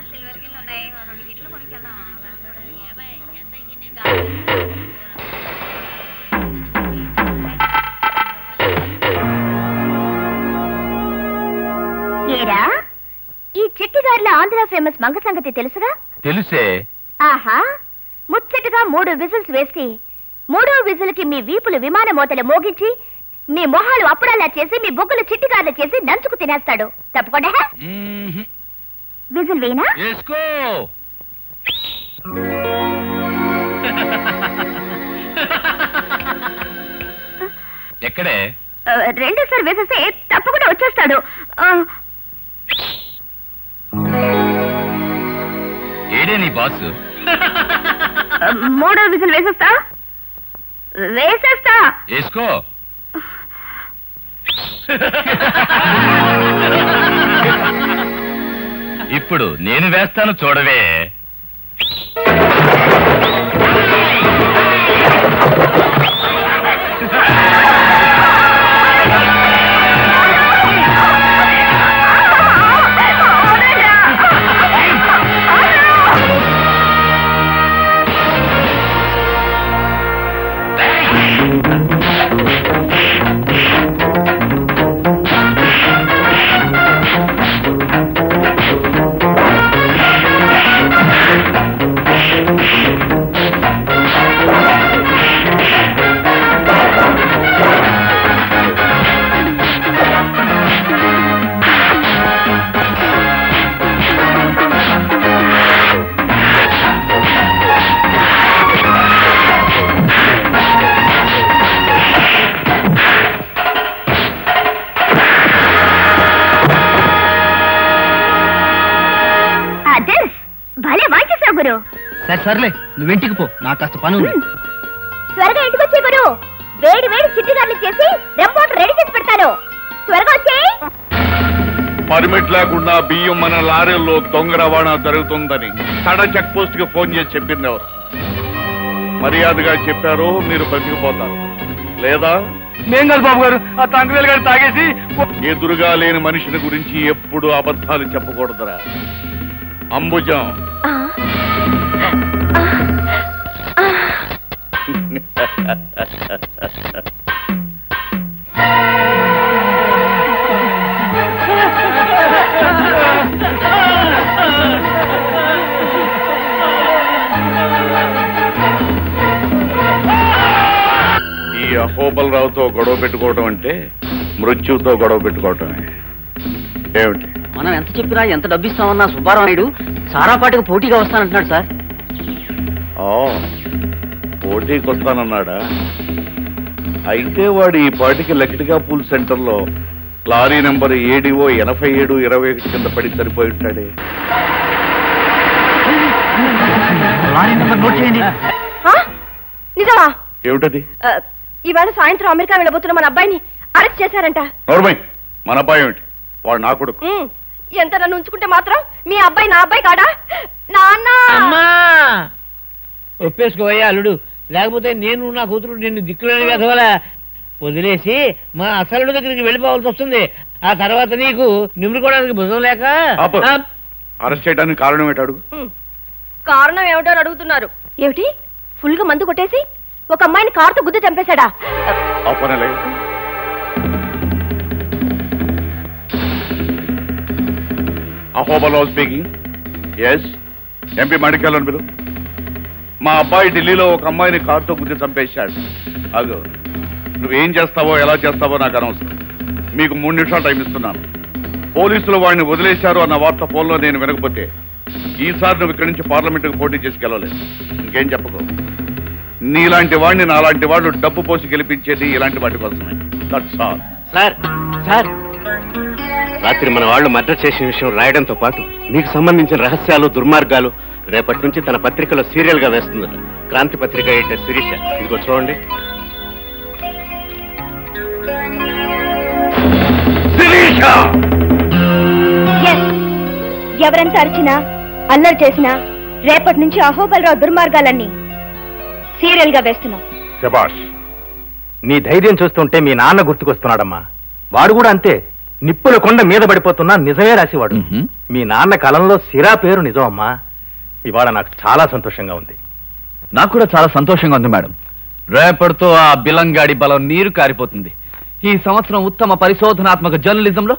Silver గిన్నెలు ఉన్నాయి, 2 గిన్నెలు కొనుక్కెళ్దాం. ఏరా, ఈ చిట్టిగారిలో ఆంధ్ర ఫేమస్ మంగ సంగతి తెలుసుగా? తెలుసే. ఆహా, ముచ్చటగా 3 విజిల్స్ వేసి 3వ విజిల్కి మీ వీపులు విమాన మోతలు మోగించి మీ మొహాలు అప్పుడల్లా చేసి మీ బొగ్గులు చిట్టిగారులు చేసి దంచుకు తినేస్తాడు. తప్పకుండా విజిల్ వేయనా? ఎక్కడే? రెండోసారి వేసేస్తే తప్పకుండా వచ్చేస్తాడు. ఏడే నీ బాస్? 3వ విజిల్ వేసేస్తా. వేసుకో. ఇప్పుడు నేను వేస్తాను, చూడవే. సర్లే, నువ్వు ఇంటికి పో, నాకు కాస్త పని ఉంది. త్వరగా ఇంటికి వచ్చే గురు. వేడి వేడి చిట్టిగారులు చేసి రెపోర్ట్ రెడీ చేసి పెడతాను. త్వరగా వచ్చే. పర్మిట్ లేకుండా బియ్యం మన లారీల్లో దొంగ రవాణా జరుగుతుందని తడ చెక్ పోస్ట్ కి ఫోన్ చేసి చెప్పింది ఎవరు? మర్యాదగా చెప్పారు, మీరు బతికిపోతారు. లేదా మేంగల్ బాబు గారు ఆ తంగవేలు గారు తాగేసి ఎదురుగా లేని మనిషిని గురించి ఎప్పుడు అబద్ధాలు చెప్పకూడదురా. అంబుజం ఈ అహోబలరావుతో గొడవ పెట్టుకోవటం అంటే మృత్యుతో గొడవ పెట్టుకోవటమే. ఏమిటి? మనం ఎంత చెప్పినా ఎంత డబ్బిస్తామన్నా సుబ్బారావు నాయుడు సారాపాటికి పోటీగా వస్తానంటున్నాడు సార్. పోటీకి వస్తానన్నాడా? అయితే వాడు ఈ పాటికి లక్కిడిగా పూల్ సెంటర్ లో లారీ నెంబర్ ఏడిఓ 8721 కింద పడి సరిపోయి ఉంటాడే. నిజమా? ఏమిటది? ఇవాళ సాయంత్రం అమెరికా వెళ్ళబోతున్న మన అబ్బాయిని అరెస్ట్ చేశారంట. నోర్మై, మన అబ్బాయి ఏమిటి? వాడు నా కొడుకు. ఎంత నన్ను ఉంచుకుంటే మాత్రం మీ అబ్బాయి నా అబ్బాయి కాడా? నాన్న ఒప్పేసుకోవయ్యా అల్లుడు, లేకపోతే నేను నా కూతురు నిన్ను దిక్కులేని కదవలా వదిలేసి మా అసలుడు దగ్గరికి వెళ్ళిపోవాల్సి వస్తుంది. ఆ తర్వాత నీకు నిమ్ముకోవడానికి భుజం లేక. అరెస్ట్ చేయడానికి కారణం ఏంటి అడుగు. కారణం ఏమిటో అడుగుతున్నారు. ఏమిటి? ఫుల్ గా మందు కొట్టేసి ఒక అమ్మాయిని కారుతో గుద్ది చంపేశాడా? అహోబలరావు స్పీకింగ్. ఎస్, ఎంపీ మాణిక్యాలను మీరు. మా అబ్బాయి ఢిల్లీలో ఒక అమ్మాయిని కారుతో గుద్ది చంపేశాడు. అదో నువ్వేం చేస్తావో ఎలా చేస్తావో నాకు అనవసరం. మీకు 3 నిమిషాలు టైం ఇస్తున్నాను. పోలీసులు వాడిని వదిలేశారు అన్న వార్త ఫోన్లో నేను వినకపోతే ఈసారి నువ్వు ఇక్కడి నుంచి పార్లమెంటుకు పోటీ చేసి గెలవలేదు. ఇంకేం చెప్పకు. నీలాంటి వాడిని నాలాంటి వాళ్ళు డబ్బు పోసి గెలిపించేది ఇలాంటి వాటి కోసమే. That's all. సార్ సార్, రాత్రి మన వాళ్ళు మర్డర్ చేసిన విషయం రాయడంతో పాటు మీకు సంబంధించిన రహస్యాలు దుర్మార్గాలు రేపటి నుంచి తన పత్రికలో సీరియల్ గా వేస్తుంది. క్రాంతి పత్రిక ఎడిటర్ శిరీష. ఇదిగో చూడండి. ఎవరెంత అరిచినా అల్లరి చేసినా రేపటి నుంచి అహోబలరావు దుర్మార్గాలన్నీ సీరియల్ గా వేస్తున్నాం. శభాష్, నీ ధైర్యం చూస్తుంటే మీ నాన్న గుర్తుకొస్తున్నాడమ్మా. వాడు కూడా అంతే, నిప్పుల కొండ మీద పడిపోతున్నా నిజమే రాసేవాడు. మీ నాన్న కలంలో సిరా పేరు నిజం అమ్మా. ఇవాళ నాకు చాలా సంతోషంగా ఉంది. నాకు కూడా చాలా సంతోషంగా ఉంది మేడం. రేపటితో ఆ బిలంగాడి బలం నీరు కారిపోతుంది. ఈ సంవత్సరం ఉత్తమ పరిశోధనాత్మక జర్నలిజంలో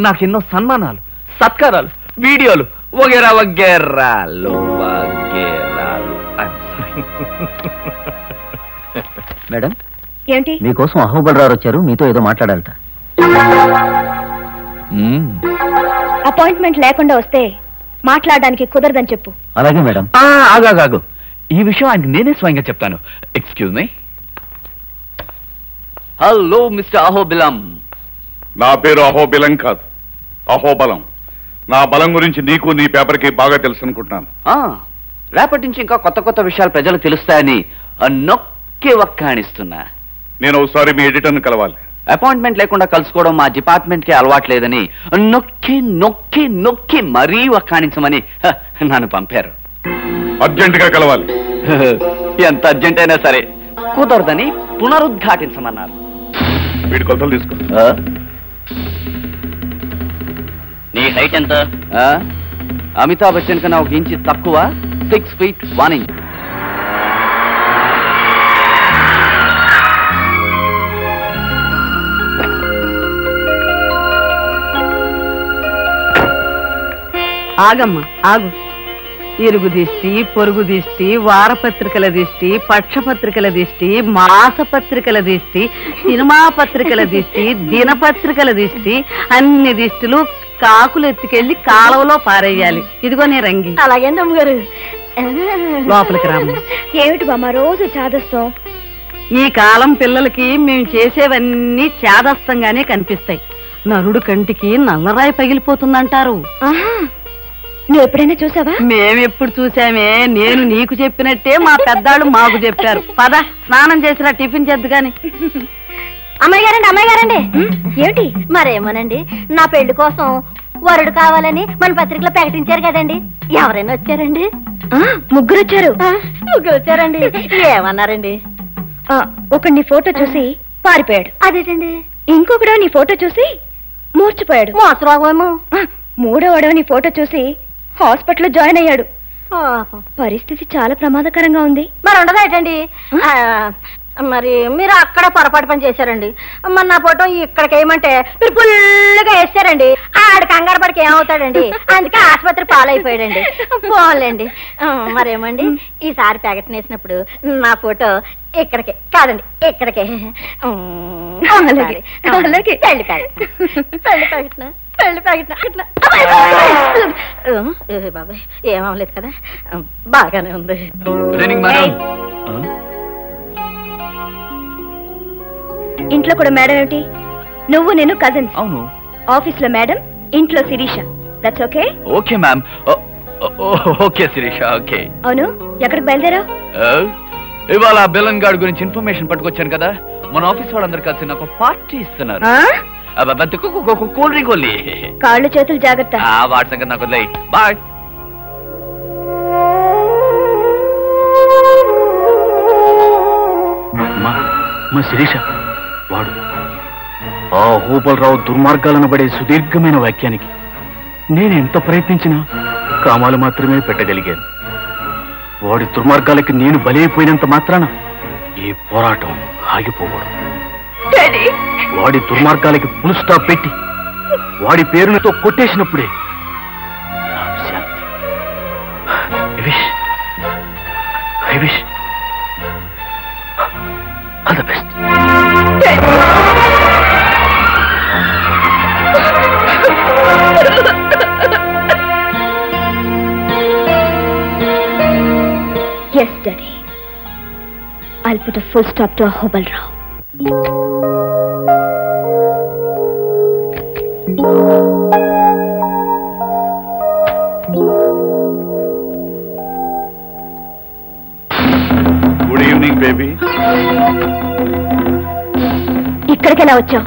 నాకు ఎన్నో సన్మానాలు, సత్కారాలు, వీడియోలు వగేరా వగేరాలు వగేరాలు. మేడం, ఏంటి? మీకోసం అహోబలరావు వచ్చారు, మీతో ఏదో మాట్లాడాలట. అపాయింట్మెంట్ లేకుండా వస్తే మాట్లాడడానికి కుదరదని చెప్పు. అలాగే మేడం. ఆగాగాగు, ఈ విషయం ఆయనకి నేనే స్వయంగా చెప్తాను. Excuse me. Hello mister Ahobilam. నా పేరు అహోబిలం కాదు, అహోబలం. నా బలం గురించి నీకు నీ పేపర్కి బాగా తెలుసు అనుకుంటున్నాను. రేపటి నుంచి ఇంకా కొత్త కొత్త విషయాలు ప్రజలు తెలుస్తాయని నొక్కి వక్కాణిస్తున్నా. నేను ఒకసారి మీ ఎడిటర్ని కలవాలి. అపాయింట్మెంట్ లేకుండా కలుసుకోవడం మా డిపార్ట్మెంట్ కి అలవాట్లేదని నొక్కి నొక్కి నొక్కి మరీ వక్కాణించమని నన్ను పంపారు. అర్జెంట్ గా కలవాలి. ఎంత అర్జెంట్ అయినా సరే కుదరదని పునరుద్ఘాటించమన్నారు. వీడి కొలతలు తీసుకో. నీ హైట్ ఎంత? అమితాబ్ బచ్చన్ కన్నా ఒక ఇంచి తక్కువ, 6 feet 1 inch. ఆగమ్మా ఆగు. ఇరుగు దిష్టి, పొరుగు దిష్టి, వారపత్రికల దిష్టి, పక్షపత్రికల దిష్టి, మాసపత్రికల దిష్టి, సినిమా పత్రికల దిష్టి, దినపత్రికల దిష్టి, అన్ని దిష్టిలు కాకులు ఎత్తుకెళ్లి కాలువలో పారేయాలి. ఇదిగో నీ రంగి. అలాగే అమ్మగారు. లోపలికి రామ్మ. ఏమిటి బామ్మ రోజు చాదస్తాం? ఈ కాలం పిల్లలకి మేము చేసేవన్నీ చాదస్తంగానే కనిపిస్తాయి. నరుడు కంటికి నల్లరాయి పగిలిపోతుందంటారు. నువ్వు ఎప్పుడైనా చూసావా? మేమెప్పుడు చూసామే. నేను నీకు చెప్పినట్టే మా పెద్దాళ్ళు మాకు చెప్పారు. పద, స్నానం చేసినా టిఫిన్ చేద్దు గాని. అమ్మాయి గారండి, అమ్మాయి గారండి. ఏమిటి? మరేమోనండి, నా పెళ్లి కోసం వరుడు కావాలని మన పత్రికలో ప్రకటించారు కదండి. ఎవరైనా వచ్చారండి? ముగ్గురు వచ్చారు. ముగ్గురు వచ్చారండి. ఏమన్నారండి? ఒకడు నీ ఫోటో చూసి పారిపోయాడు. అదేటండి? ఇంకొకడు నీ ఫోటో చూసి మూర్చిపోయాడు. మోసరాగేమో. మూడోవాడు నీ ఫోటో చూసి హాస్పిటల్లో జాయిన్ అయ్యాడు. పరిస్థితి చాలా ప్రమాదకరంగా ఉంది. మరి ఉండదేటండి? మరి మీరు అక్కడ పొరపాటు పని చేశారండి. మరి నా ఫోటో ఇక్కడికి వేయమంటే మీరు ఫుల్గా వేస్తారండి. ఆడ కంగారు పడికి ఏమవుతాడండి? అందుకే ఆసుపత్రి పాలైపోయాడండి. పోలేండి. మరేమండి, ఈసారి ప్యాకెట్ వేసినప్పుడు నా ఫోటో ఇక్కడికే కాదండి, ఇక్కడికే. పెళ్లి ప్యాకెట్ బాబాయ్ ఏమవలేదు కదా, బాగానే ఉంది. ఇంట్లో కూడా మేడం ఏమిటి? నువ్వు నేను కజిన్స్. అవును. ఆఫీస్ లో మేడం, ఇంట్లో Shirisha. That's okay? Okay ma'am. Okay Shirisha, okay. అవును, ఎక్కడికి బయలుదేరావు? ఇవాళ బెలన్ గార్డ్ గురించి ఇన్ఫర్మేషన్ పట్టుకొచ్చాను కదా. మన ఆఫీస్ వాళ్ళందరూ కలిసి నాకు పార్టీ ఇస్తున్నారు. Cool drink only. కాళ్ళు చేతులు జాగ్రత్త. వాటి సంగతి నాకు వదిలేయ్. బాయ్. మా శిరీష వాడు ఆ హోబలరావు దుర్మార్గాలను పడే సుదీర్ఘమైన వాక్యానికి నేను ఎంత ప్రయత్నించినా కామాలు మాత్రమే పెట్టగలిగాను. వాడి దుర్మార్గాలకి నేను బలైపోయినంత మాత్రాన ఈ పోరాటం ఆగిపోకూడదు. వాడి దుర్మార్గాలకి ఫుల్ స్టాప్ పెట్టి వాడి పేరులతో కొట్టేసినప్పుడే శాంతి. I wish all the best. Yes, Daddy. I'll put a full stop to Ahobalrao. Good evening baby. ఇక్కడికి ఎలా వచ్చావు?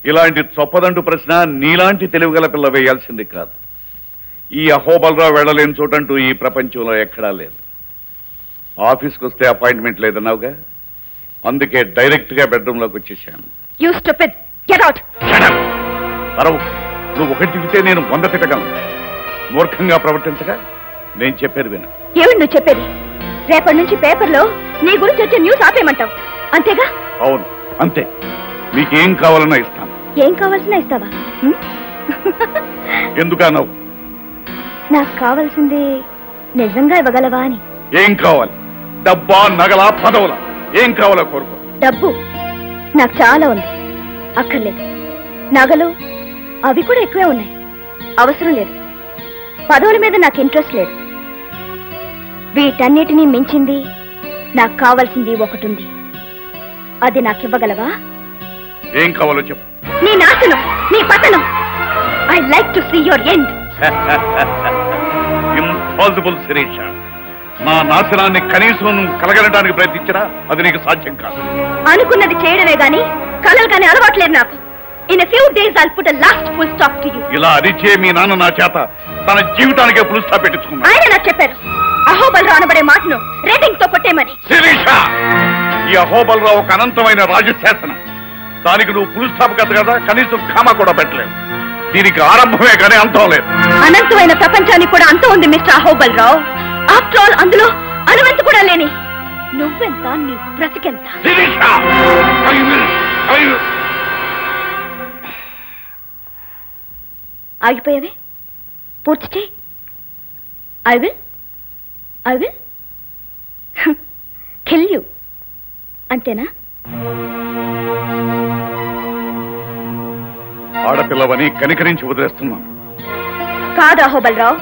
ఇలాంటి చొప్పదంటు ప్రశ్న నీలాంటి తెలివిగల పిల్ల వేయాల్సింది కాదు. ఈ అహోబలరావు వెళ్ళలేని చోటంటూ ఈ ప్రపంచంలో ఎక్కడా లేదు. ఆఫీస్కి వస్తే అపాయింట్మెంట్ లేదన్నావుగా, అందుకే డైరెక్ట్ గా బెడ్రూమ్ లోకి వచ్చేసాను. You stupid. Get out. పరవు, నువ్వు ఒకటి తిరిగితే నేను 100 తిట్టగలను. మూర్ఖంగా ప్రవర్తించగా నేను చెప్పేది విను. ఏమిటి నువ్వు చెప్పేది? రేపటి నుంచి పేపర్లో నీ గురించి వచ్చే న్యూస్ ఆపేయమంటావు అంతేగా? అవును, అంతే. మీకేం కావాలన్నా ఇస్తాను. ఏం కావాల్సిన ఇస్తావా? ఎందుకన్నావు? నాకు కావాల్సింది నిజంగా ఇవ్వగలవా అని. ఏం కావాలి? డబ్బా, నగలా, పదవులా? ఏం కావాలో కోరుకో. డబ్బు నాకు చాలా ఉంది, అక్కర్లేదు. నగలు అవి కూడా ఎక్కువే ఉన్నాయి, అవసరం లేదు. పదవుల మీద నాకు ఇంట్రెస్ట్ లేదు. వీటన్నిటినీ మించింది నాకు కావాల్సింది ఒకటి ఉంది. అది నాకు ఇవ్వగలవా? ఏం కావాలో చెప్పు. నీ నాశనం, నీ పతనం. I like to see your end. Impossible Shirisha. నా నాశనాన్ని కనీసం నువ్వు కలగలడానికి ప్రయత్నించినా అది నీకు సాధ్యం కాదు. అనుకున్నది చేయడమే గాని కలలు కానీ అలవాట్లేదు నాకు. In few days I'll put last full stop to you. ఇలా అరిచే మీ నాన్న నా చేత తన జీవితానికే ఫుల్ స్టాప్ పెట్టించుకున్నాడు. ఆయన నాకు చెప్పారు అహోబలరావు అనబడే మాటను రేటింగ్ తో కొట్టేమని. శిరీష, ఈ అహోబలరావు ఒక అనంతమైన రాజశాసనం. దానికి నువ్వు ఫుల్ స్టాప్ కదా, కనీసం కామా కూడా పెట్టలేవు. దీనికి ఆరంభమే కానీ అంతం లేదు. అనంతమైన ప్రపంచానికి కూడా అంతం ఉంది మిస్టర్ అహోబలరావు. ఆఫ్టర్ ఆల్ అందులో అనువంత కూడా లేని నువ్వెంత, నీ బ్రతికెంత. శిరీష, ఆగిపోయావే, పూర్తి చేయి. I will kill you. అంతేనా? ఆడపిల్లవని కనికరించి వదిలేస్తున్నాను. కాదు అహోబలరావు,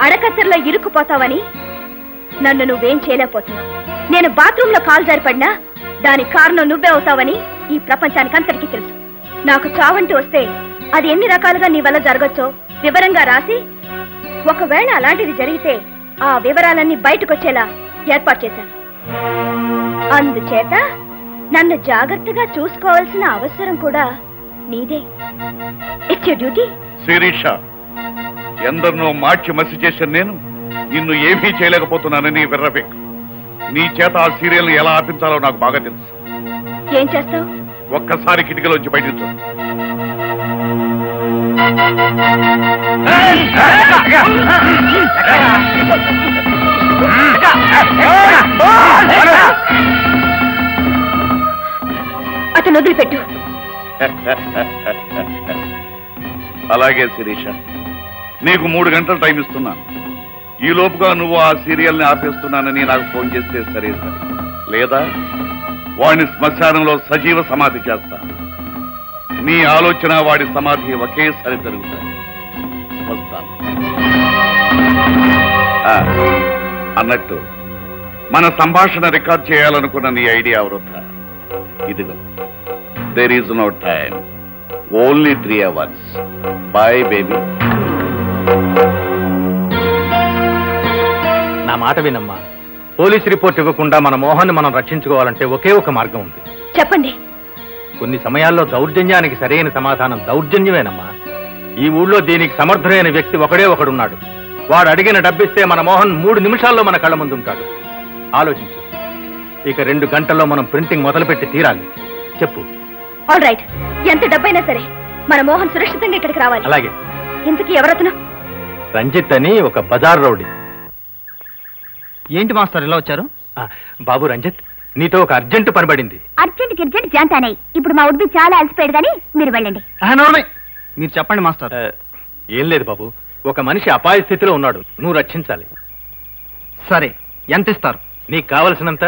అడకత్తెరలో ఇరుక్కుపోతావని నన్ను నువ్వేం చేయలేకపోతున్నావు. నేను బాత్రూమ్ లో కాలు జారిపడినా దానికి కారణం నువ్వే అవుతావని ఈ ప్రపంచానికి అంతటికీ తెలుసు. నాకు చావంటూ వస్తే అది ఎన్ని రకాలుగా నీ వల్ల జరగచ్చో వివరంగా రాసి, ఒకవేళ అలాంటిది జరిగితే ఆ వివరాలన్నీ బయటకొచ్చేలా ఏర్పాటు చేశాను. అందుచేత నన్ను జాగ్రత్తగా చూసుకోవాల్సిన అవసరం కూడా నీదే. It's your duty. శిరీష, ఎందరినో మార్చి మసి చేసిన నేను నిన్ను ఏమీ చేయలేకపోతున్నానని విర్రబెక్కు. నీ చేత ఆ సీరియల్ని ఎలా ఆపించాలో నాకు బాగా తెలుసు. ఏం చేస్తావు? ఒక్కసారి కిటికీలోంచి బయటికి చూడు. అతను వదిలిపెట్టు. అలాగే శిరీష, నీకు 3 గంటలు టైం ఇస్తున్నాను. ఈ లోపుగా నువ్వు ఆ సీరియల్ని ఆపేస్తున్నానని నాకు ఫోన్ చేస్తే సరే సరే, లేదా వాడిని శ్మశానంలో సజీవ సమాధి చేస్తా. నీ ఆలోచన వాడి సమాధి ఒకేసారి జరుగుతాయి. వస్తాను. అన్నట్టు మన సంభాషణ రికార్డ్ చేయాలనుకున్న నీ ఐడియా వృధా. ఇదిగో, there is no time, only 3 hours. Bye baby. నా మాట వినమ్మా. పోలీస్ రిపోర్ట్ ఇవ్వకుండా మన మోహన్ మనం రక్షించుకోవాలంటే ఒకే ఒక మార్గం ఉంది. చెప్పండి. కొన్ని సమయాల్లో దౌర్జన్యానికి సరైన సమాధానం దౌర్జన్యమేనమ్మా. ఈ ఊళ్ళో దీనికి సమర్థుడైన వ్యక్తి ఒకడే ఒకడున్నాడు. వాడు అడిగిన డబ్బిస్తే మన మోహన్ 3 నిమిషాల్లో మన కళ్ళ ముందు ఉంటాడు. ఆలోచించు. ఇక 2 గంటల్లో మనం ప్రింటింగ్ మొదలుపెట్టి తీరాలి. చెప్పు. ఆల్ రైట్, ఎంత డబ్బైనా సరే మన మోహన్ సురక్షితంగా ఇక్కడికి రావాలి. అలాగే. ఇంతకీ ఎవరతను? రంజిత్ అని ఒక బజార్ రౌడీ. ఏంటి మాస్టర్ ఇలా వచ్చారు? బాబు రంజిత్, నీతో ఒక అర్జెంటు పనిపడింది. అర్జెంట్ జాంతానే. ఇప్పుడు మా ఉడిపి చాలా అలసిపోయాడు కానీ మీరు వెళ్ళండి. మీరు చెప్పండి మాస్టర్. ఏం లేదు బాబు, ఒక మనిషి అపాయ స్థితిలో ఉన్నాడు. నువ్వు రక్షించాలి. సరే, ఎంత ఇస్తారు? నీకు కావలసినంత.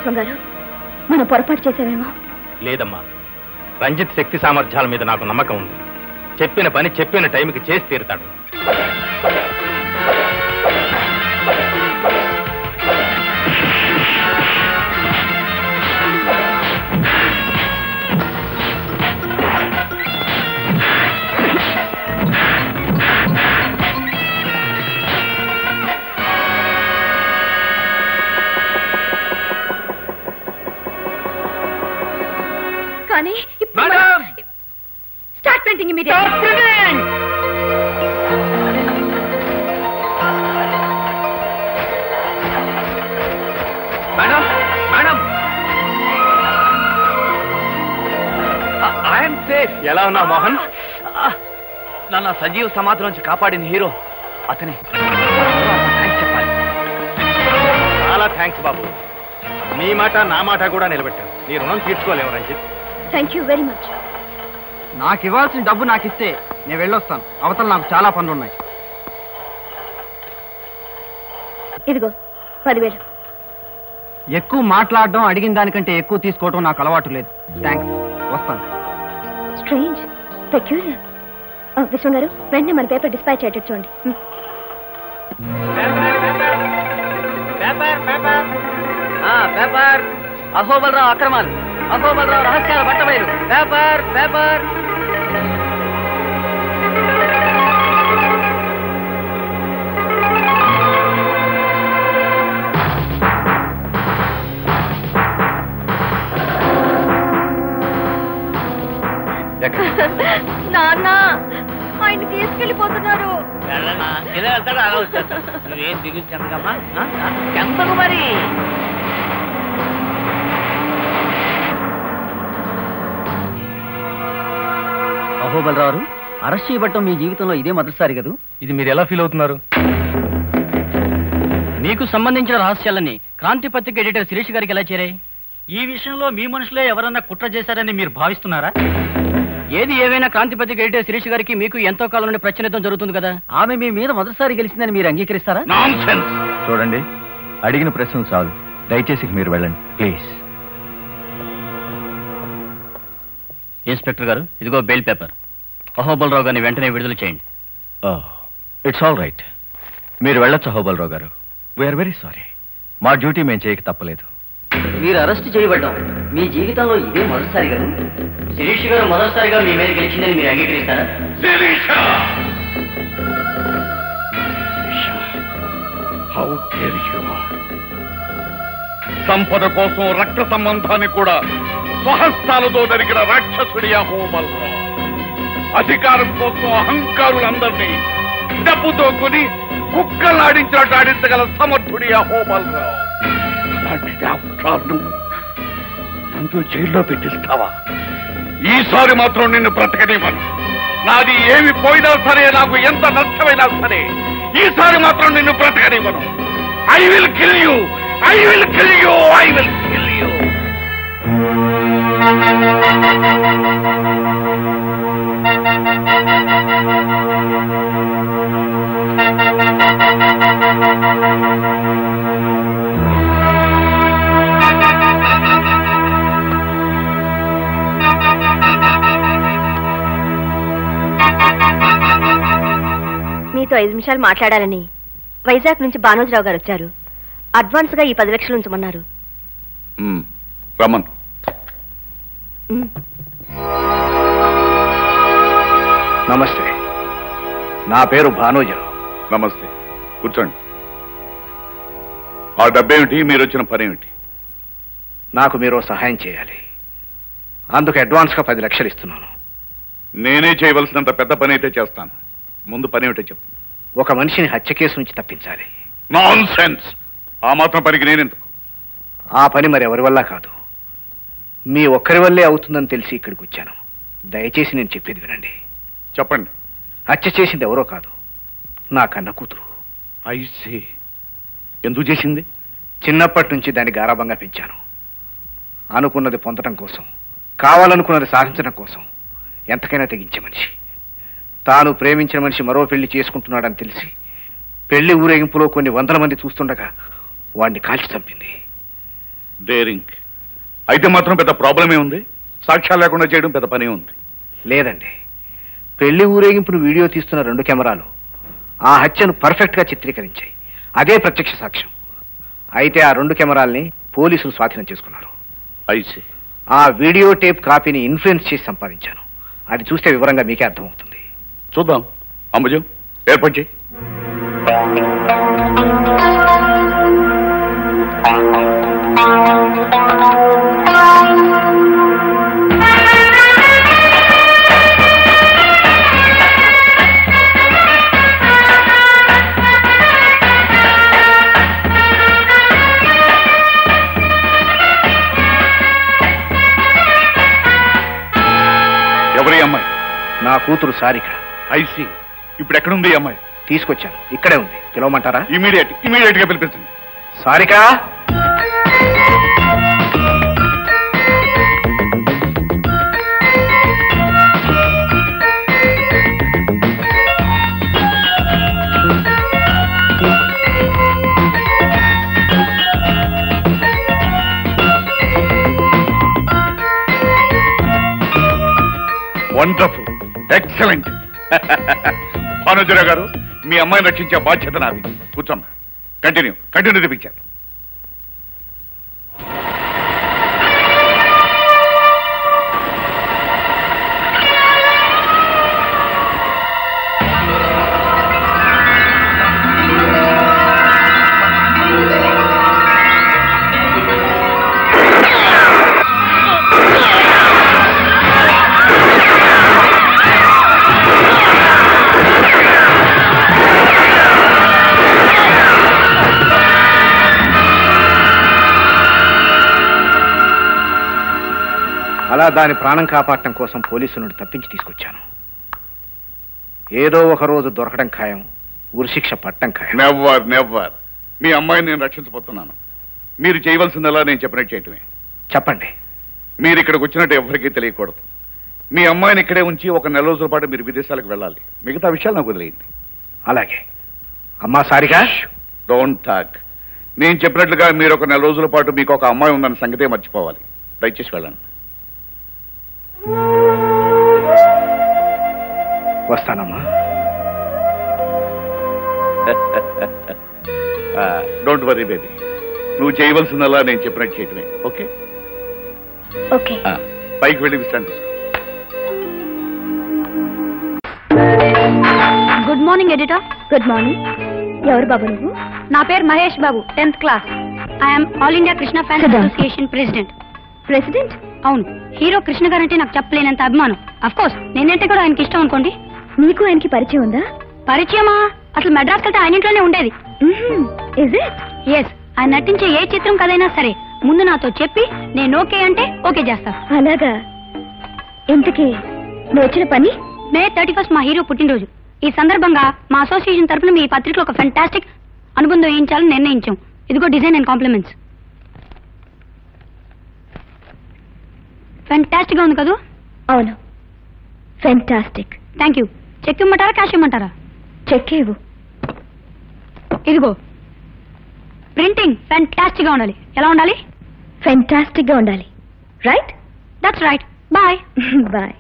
విశ్వం గారు మనం పొరపాటు చేసామేమో. లేదమ్మా, రంజిత్ శక్తి సామర్థ్యాల మీద నాకు నమ్మకం ఉంది. చెప్పిన పని చెప్పిన టైంకి చేసి తీరుతాడు. కానీ start printing immediately. Madam madam, I'm safe. ఎలా ఉన్నావు మోహన్? నన్ను సజీవ సమాధి నుంచి కాపాడిన హీరో అతనే. థాంక్స్ చెప్పాలి. చాలా థ్యాంక్స్ బాబు. నీ మాట నా మాట కూడా నిలబెట్టావు. నీ రుణం తీర్చుకోలేము Ranjit. Thank you very much. నాకు ఇవ్వాల్సిన డబ్బు నాకు ఇస్తే నేను వెళ్ళొస్తాను. అవతల నాకు చాలా పనులున్నాయి. ఇదిగో 10,000. ఎక్కువ మాట్లాడడం, అడిగిన దానికంటే ఎక్కువ తీసుకోవడం నాకు అలవాటు లేదు. థ్యాంక్స్, వస్తాను. Strange, peculiar. విశ్వం గారు వెంటనే మన పేపర్ డిస్పాచ్ అయ్యేటట్టు చూడండి. పేపర్ అహోబలరావు అక్రమాలు, అహోబలరావు రహస్యాల బట్టబయలు. Paper paper. నాన్న, ఆయన తీసుకెళ్ళిపోతున్నారు. ఇలా వెళ్తాడు, అలా వచ్చేస్తాడు. నువ్వేం దిగులు చెందకమ్మా. ఎంతకు మరి? అహోబలరావు, అరెస్ట్ చేయబట్టం మీ జీవితంలో ఇదే మొదటిసారి కదూ? ఇది మీరు ఎలా ఫీల్ అవుతున్నారు? మీకు సంబంధించిన రహస్యాలన్నీ క్రాంతి పత్రిక ఎడిటర్ శిరీష్ గారికి ఎలా చేరాయి? ఈ విషయంలో మీ మనుషులే ఎవరన్నా కుట్ర చేశారని మీరు భావిస్తున్నారా? ఏది ఏవైనా క్రాంతి పత్రిక ఎడిటర్ శిరీష్ గారికి మీకు ఎంతో కాలం నుండి ప్రశ్నించడం జరుగుతుంది కదా. ఆమె మీ మీద మొదటిసారి గెలిచిందని మీరు అంగీకరిస్తారా? నాన్సెన్స్. చూడండి, అడిగిన ప్రశ్నలు చాలు. దయచేసి మీరు వెళ్ళండి ప్లీజ్. ఇన్స్పెక్టర్ గారు, ఇదిగో బెయిల్ పేపర్. అహోబలరావు గారిని వెంటనే విడుదల చేయండి. It's all right. మీరు వెళ్ళొచ్చు అహోబలరావు గారు. We're very sorry. మా డ్యూటీ మేము చేయక తప్పలేదు. మీరు అరెస్ట్ చేయబడ్డాం మీ జీవితంలో ఇదే మొదటిసారి కదా. శిరీష్ గారు మొదటిసారిగా మీ మీద గెలిచిందని మీరు అంగీకరిస్తారా? How dare you? సంపద కోసం రక్త సంబంధాన్ని కూడా స్వహస్తాలతో నరికిన రాక్షసుడి అహోబలరావు. అధికారం కోసం అహంకారులందరినీ డబ్బుతో కొని కుక్కలాడించినట్టు ఆడించగల సమర్థుడి అహోబలరావు. అలాంటిది ఆఫ్టర్ నన్ను జైల్లో పెట్టిస్తావా? ఈసారి మాత్రం నిన్ను బ్రతకనివ్వను. నాది ఏమి పోయినా సరే, నాకు ఎంత నష్టమైనా సరే, ఈసారి మాత్రం నిన్ను బ్రతకనివ్వను. I will kill you, I will kill you, I will kill you. మీతో 5 నిమిషాలు మాట్లాడాలని వైజాగ్ నుంచి బానోజరావు గారు వచ్చారు. అడ్వాన్స్ గా ఈ 10 లక్షలు ఉంచమన్నారు. రమన్, నమస్తే, నా పేరు భానోజరావు. నమస్తే, కూర్చోండి. ఆ డబ్బేమిటి? మీరు వచ్చిన పని ఏమిటి? నాకు మీరు సహాయం చేయాలి. అందుకు అడ్వాన్స్ గా 10 లక్షలు ఇస్తున్నాను. నేనే చేయవలసినంత పెద్ద పని అయితే చేస్తాను. ముందు పని ఏమిటో చెప్పు. ఒక మనిషిని హత్య కేసు నుంచి తప్పించాలి. నాన్సెన్స్. ఆ మాత్రం పనికి నేనెందుకు? ఆ పని మరి ఎవరి వల్ల కాదు, మీ ఒక్కరి వల్లే అవుతుందని తెలిసి ఇక్కడికి వచ్చాను. దయచేసి నేను చెప్పేది వినండి. చెప్పండి. హత్య చేసింది ఎవరో కాదు, నా కన్న కూతురు. ఐసీ. ఎందుకు చేసింది? చిన్నప్పటి నుంచి దాన్ని గారాబంగా పెంచాను. అనుకున్నది పొందడం కోసం, కావాలనుకున్నది సాధించడం కోసం ఎంతకైనా తెగించే మనిషి. తాను ప్రేమించిన మనిషి మరో పెళ్లి చేసుకుంటున్నాడని తెలిసి పెళ్లి ఊరేగింపులో కొన్ని 100 మంది చూస్తుండగా వాడిని కాల్చి చంపింది. డేరింగ్. అయితే మాత్రం పెద్ద ప్రాబ్లమే ఉంది. సాక్ష్యాలు లేకుండా చేయడం పెద్ద పనే ఉంది. లేదండి, పెళ్లి ఊరేగింపును వీడియో తీస్తున్న 2 కెమెరాలు ఆ హత్యను పర్ఫెక్ట్ గా చిత్రీకరించాయి. అదే ప్రత్యక్ష సాక్ష్యం. అయితే ఆ 2 కెమెరాల్ని పోలీసులు స్వాధీనం చేసుకున్నారు. ఐసి. ఆ వీడియో టేప్ కాపీని ఇన్ఫ్లుయెన్స్ చేసి సంపాదించాను. అది చూస్తే వివరంగా మీకే అర్థమవుతుంది. చూద్దాం. అంబుజం ఏర్పాటు చేయి. ఎవరి అమ్మాయి? నా కూతురు సారిక. ఐసి. ఇప్పుడు ఎక్కడుంది ఈ అమ్మాయి? తీసుకొచ్చాను, ఇక్కడే ఉంది. పిలవమంటారా? ఇమీడియట్ గా పిలిపించండి. Sarika, wonderful, excellent. భానుజరావు గారు, మీ అమ్మాయిని రక్షించే బాధ్యత నాది. కూర్చోమ్మా. Continue the picture. అలా దాని ప్రాణం కాపాడటం కోసం పోలీసుల నుండి తప్పించి తీసుకొచ్చాను. ఏదో ఒక రోజు దొరకడం ఖాయం, ఉరిశిక్ష పట్టడం ఖాయం. నెవర్. మీ అమ్మాయిని నేను రక్షించబోతున్నాను. మీరు చేయవలసిందలా నేను చెప్పినట్టు చేయటమే. చెప్పండి. మీరు ఇక్కడికి వచ్చినట్టు ఎవరికీ తెలియకూడదు. మీ అమ్మాయిని ఇక్కడే ఉంచి 1 నెల రోజుల పాటు మీరు విదేశాలకు వెళ్ళాలి. మిగతా విషయాలు నాకు వదిలేయండి. అలాగే. అమ్మా సారిక, డోంట్ టాక్. నేను చెప్పినట్లుగా మీరు 1 నెల రోజుల పాటు మీకు ఒక అమ్మాయి ఉందన్న సంగతే మర్చిపోవాలి. దయచేసి వెళ్ళండి. వస్తానమ్మా. Don't worry baby. నువ్వు చేయవలసిందల్లా నేను చెప్పినట్టు చేయటమే. ఓకే? ఓకే. పైకి వెళ్ళి విశ్రాంతి. Good morning editor. Good morning. ఎవరు బాబు నువ్వు? నా పేరు Mahesh Babu, 10th class. I'm all India Krishna fans association president. President? అవును. హీరో కృష్ణ గారంటే నాకు చెప్పలేనంత అభిమానం. అఫ్ కోర్స్ నేనంటే కూడా ఆయనకి ఇష్టం అనుకోండి. నీకు ఆయనకి పరిచయం ఉందా? పరిచయమా? అసలు మెడ్రాస్ వెళ్తే ఆయన ఇంట్లోనే ఉండేది. ఎస్. ఆయన నటించే ఏ చిత్రం కదైనా సరే ముందు నాతో చెప్పి నేను ఓకే అంటే ఓకే చేస్తా. అలాగా? ఇంతకీ నువ్వు వచ్చిన పని? మే 31 మా హీరో పుట్టినరోజు. ఈ సందర్భంగా మా అసోసియేషన్ తరఫున మీ పత్రికలో ఒక ఫెంటాస్టిక్ అనుబంధం వేయించాలని నిర్ణయించాం. ఇదిగో డిజైన్ అండ్ కాంప్లిమెంట్స్. ఫెంటాస్టిక్ గా ఉంది కదా? అవును, ఫెంటాస్టిక్. Thank you. చెక్ ఇమ్మంటారా, క్యాష్ ఇమ్మంటారా? చెక్ ఇవ్వు. ఇదిగో. ప్రింటింగ్ ఫెంటాస్టిక్ గా ఉండాలి. ఎలా ఉండాలి? ఫెంటాస్టిక్ గా ఉండాలి. Right? That's right. Bye. Bye.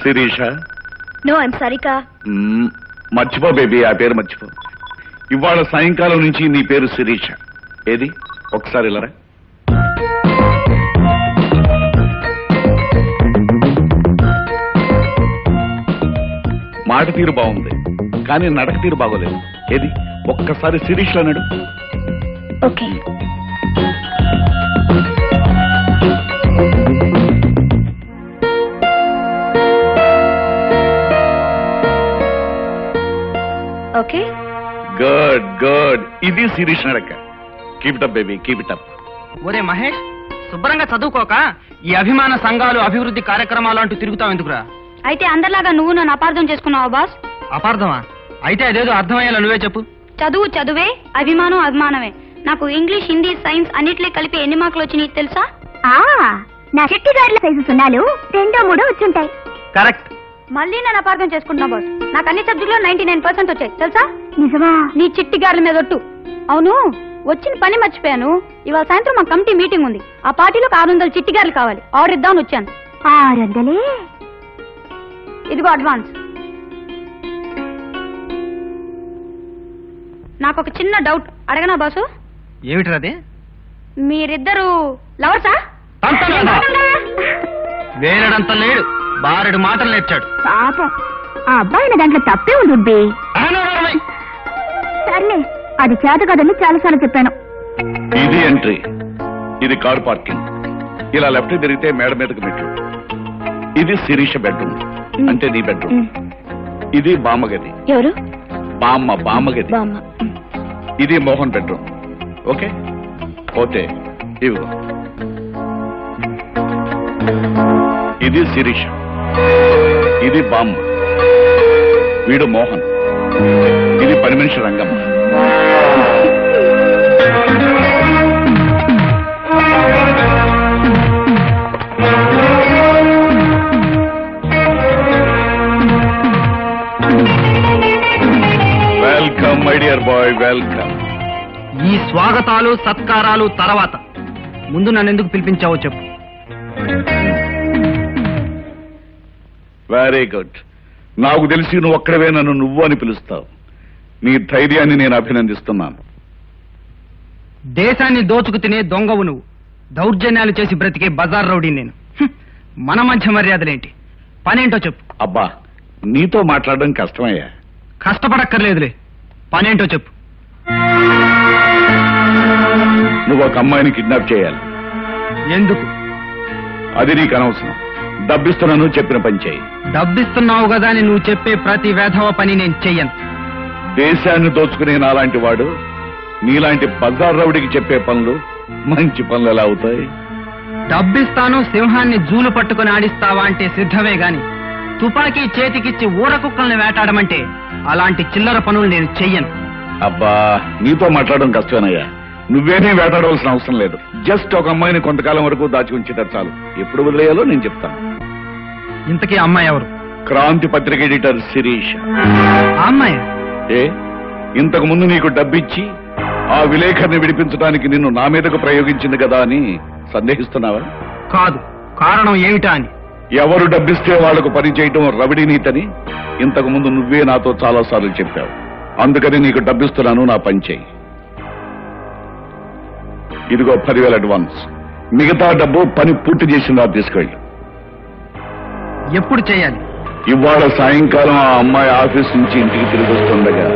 Shirisha? No, I'm Sarika. మర్చిపో బేబీ, ఆ పేరు మర్చిపో. ఇవాళ సాయంకాలం నుంచి నీ పేరు శిరీష. ఏది ఒకసారి ఇలారా. మాట తీరు బాగుంది, కానీ నడక తీరు బాగోలేదు. ఏది ఒక్కసారి శిరీష్ అన్నాడు. ఓకే. ఓకే. గుడ్. ఇది శిరీష్ నడక. Keep it up baby, keep it up. ఒరే మహేష్, శుభ్రంగా చదువుకోక ఈ అభిమాన సంఘాలు, అభివృద్ధి కార్యక్రమాలు అంటూ తిరుగుతావు ఎందుకురా? అయితే అందరిలాగా నువ్వు నన్ను అపార్థం చేసుకున్నావా బాస్? అపార్థమా? అయితే అదేదో అర్థమయ్యేలా నువ్వే చెప్పు. చదువు చదువే, అభిమానం అభిమానమే. నాకు ఇంగ్లీష్, హిందీ, సైన్స్ అన్నిట్లో కలిపి ఎన్ని మార్కులు వచ్చినాయి తెలుసా? నా చెట్టి గారుల సైజు సున్నాలు 2, 3 వచ్చుంటాయి. కరెక్ట్. మళ్ళీ నేను అపార్థం చేసుకుంటున్నా బాస్. నాకు అన్ని సబ్జెక్టులో 99% వచ్చాయి తెలుసా? నిజమా? నీ చిట్టి గారుల మీద ఒట్టు. అవును, వచ్చిన పని మర్చిపోయాను. ఇవాళ సాయంత్రం మా కమిటీ మీటింగ్ ఉంది. ఆ పార్టీలో 600 చిట్టి గారులు కావాలి. ఆర్డర్ ఇద్దామని వచ్చాను. 600? ఇదిగో అడ్వాన్స్. నాకు ఒక చిన్న డౌట్ అడగనా బాసు? ఏమిటది? మీరిద్దరు లవర్సా? వేరడంత లేడు, బారెడు మాటలు నేర్చాడు. పాపం ఆ అబ్బాయి దాంట్లో తప్పే ఉంది. సర్లే, అది చేత కదని చాలాసార్లు చెప్పాను. ఇది ఎంట్రీ, ఇది కార్ పార్కింగ్. ఇలా లెఫ్ట్ తిరిగితే మేడ మీదకి మెట్లు. ఇది శిరీష బెడ్రూమ్, అంటే నీ బెడ్రూమ్. ఇది బామ్మగది. ఎవరు? బామ్మగది. ఇది మోహన్ బెడ్రూమ్. ఓకే, పోతే ఇవిగో ఇది శిరీష, ఇది బామ్మ, వీడు మోహన్, ఇది పని మనిషి Rangamma. Welcome my dear bye, welcome. ఈ స్వాగతాలు సత్కారాలు తర్వాత ముందు నన్ను ఎందుకు పిలిపించావో చెప్పు. Very good. నాకు తెలిసి నువ్వు ఒక్కడవే నన్ను నువ్వు అని పిలుస్తావు. నీ ధైర్యాన్ని నేను అభినందిస్తున్నాను. దేశాన్ని దోచుకు తినే దొంగవు నువ్వు. దౌర్జన్యాలు చేసి బ్రతికే బజార్ రౌడీ నేను. మన మధ్య మర్యాదలేంటి? పనేంటో చెప్పు. అబ్బా, నీతో మాట్లాడడం కష్టమయ్యా. కష్టపడక్కర్లేదులే, పనేంటో చెప్పు. నువ్వు ఒక అమ్మాయిని కిడ్నాప్ చేయాలి. ఎందుకు? అది నీకు అనవసరం. డబ్బిస్తున్నాను, చెప్పిన పని చేయి. డబ్బిస్తున్నావు కదా అని నువ్వు చెప్పే ప్రతి వేధవ పని నేను చెయ్యను. దేశాన్ని దోచుకునే నాలాంటి వాడు నీలాంటి బజార్ రౌడికి చెప్పే పనులు మంచి పనులు ఎలా అవుతాయి? డబ్బిస్తాను, సింహాన్ని జూలు పట్టుకుని ఆడిస్తావా అంటే సిద్ధమే గాని తుపాకీ చేతికిచ్చి ఊర కుక్కల్ని వేటాడమంటే అలాంటి చిల్లర పనులు నేను చెయ్యను. అబ్బా, నీతో మాట్లాడడం కష్టమేనయ్యా. నువ్వేనే వేటాడవలసిన అవసరం లేదు. జస్ట్ ఒక అమ్మాయిని కొంతకాలం వరకు దాచి ఉంచితే చాలు. ఎప్పుడు వదిలేయాలో నేను చెప్తాను. ఇంతకీ అమ్మాయి ఎవరు? క్రాంతి పత్రిక ఎడిటర్ శిరీష. అమ్మాయి ఏ ఇంతకు ముందు నీకు డబ్బిచ్చి ఆ విలేకరిని విడిపించడానికి నిన్ను నా మీదకు ప్రయోగించింది కదా అని సందేహిస్తున్నావా? కాదు. కారణం ఏమిటా అని. ఎవరు డబ్బిస్తే వాళ్లకు పని చేయటం రవిడి నీతని ఇంతకు ముందు నువ్వే నాతో చాలా సార్లు చెప్పావు. అందుకని నీకు డబ్బిస్తున్నాను, నా పని చేయి. ఇదిగో 10,000 అడ్వాన్స్. మిగతా డబ్బు పని పూర్తి చేసిందా తీసుకెళ్ళి. ఎప్పుడు చేయాలి? ఇవాళ సాయంకాలం ఆ అమ్మాయి ఆఫీస్ నుంచి ఇంటికి తిరిగి వస్తుండగా.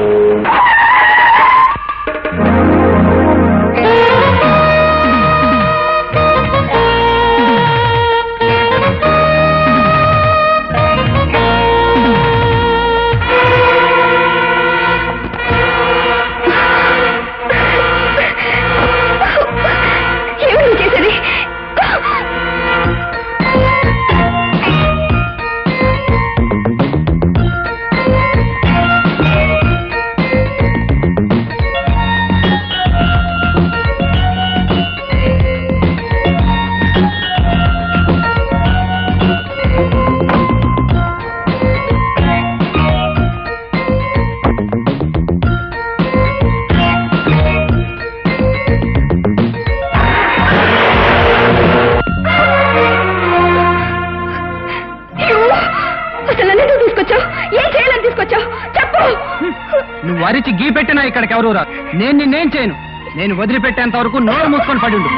నువ్వు అరిచి గీ పెట్టినా ఇక్కడికి ఎవరు రా. నేను నిన్నేం చేయను. నేను వదిలిపెట్టేంత వరకు నోరు మూసుకొని పడి ఉండు.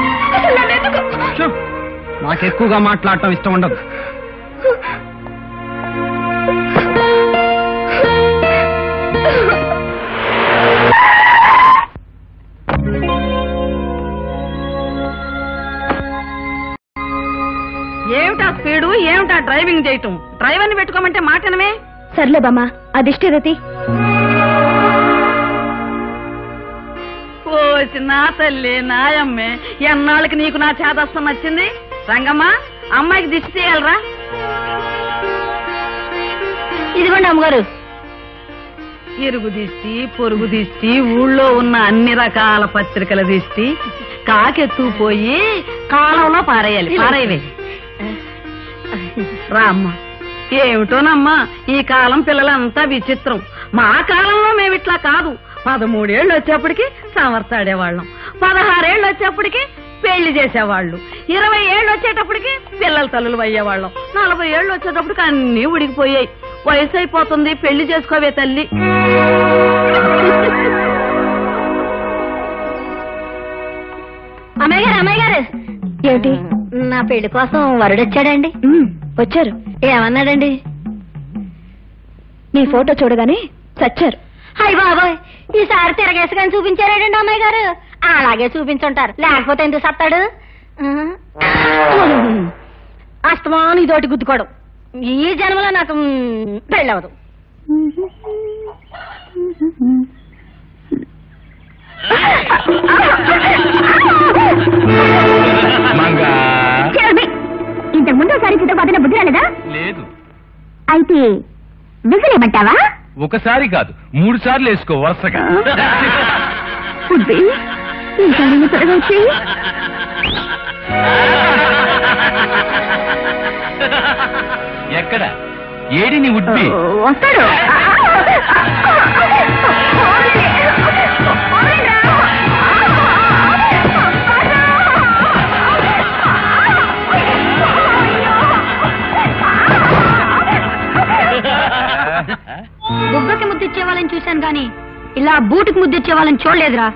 నాకు ఎక్కువగా మాట్లాడటం ఇష్టం ఉండదు. ఏమిటా స్పీడు, ఏమిటా డ్రైవింగ్ చేయటం? డ్రైవర్ని పెట్టుకోమంటే మాటనమే. సర్లే బామ్మా, అదిష్టరతి. ఓసి నా తల్లి నాయమ్మే, ఎన్నాళ్ళకి నీకు నా చేదస్తం వచ్చింది. రంగమ్మ, అమ్మాయికి దిష్టి చేయాలరా. ఇదిగోండి అమ్మగారు. ఇరుగు దిష్టి, పొరుగు దిష్టి, ఊళ్ళో ఉన్న అన్ని రకాల పత్రికల దిష్టి కాకెత్తుకుపోయి కాలంలో పారేయాలి. పారేయవే. రా అమ్మా. ఏమిటోనమ్మా ఈ కాలం పిల్లలంతా విచిత్రం. మా కాలంలో మేమిట్లా కాదు. 13 ఏళ్ళు వచ్చేప్పటికి సమర్థాడేవాళ్ళం, 16 ఏళ్ళు వచ్చేప్పటికి పెళ్లి చేసేవాళ్ళు, 20 ఏళ్ళు వచ్చేటప్పటికి పిల్లల తల్లులు అయ్యేవాళ్ళం, 40 ఏళ్ళు వచ్చేటప్పటికి అన్నీ ఉడికిపోయాయి. వయసు అయిపోతుంది, పెళ్లి చేసుకోవే తల్లి. అమ్మాయి గారు ఏమిటి? నా పెళ్లి కోసం వరుడొచ్చాడండి. వచ్చారు. ఏమన్నాడండి? నీ ఫోటో చూడగానే చచ్చారు. అయ్య బాబోయ్, ఈసారి తిరగేసుకొని చూపించారాడండి అమ్మాయి గారు. అలాగే చూపించుంటారు, లేకపోతే ఎందుకు సత్తాడు? అస్తమాను ఇదోటి గుద్దుకోవడం. ఈ జన్మలో నాకు పెళ్ళవదు. ఇంతకు ముందు ఒకసారి చిత్రపాతన బుద్ధి రాలేదా? లేదు. అయితే విసిలేమంటావా? ఒకసారి కాదు, 3 సార్లు వేసుకో వరుసగా. బుద్ధి ఈసారి త్వరగా వచ్చేయి. ఎక్కడ ఏడిని ఉడ్బి వస్తాడు. బుగ్గకి ముద్దిచ్చే వాళ్ళని చూశాను గాని ఇలా బూటుకి ముద్దిచ్చే వాళ్ళని చూడలేదురా.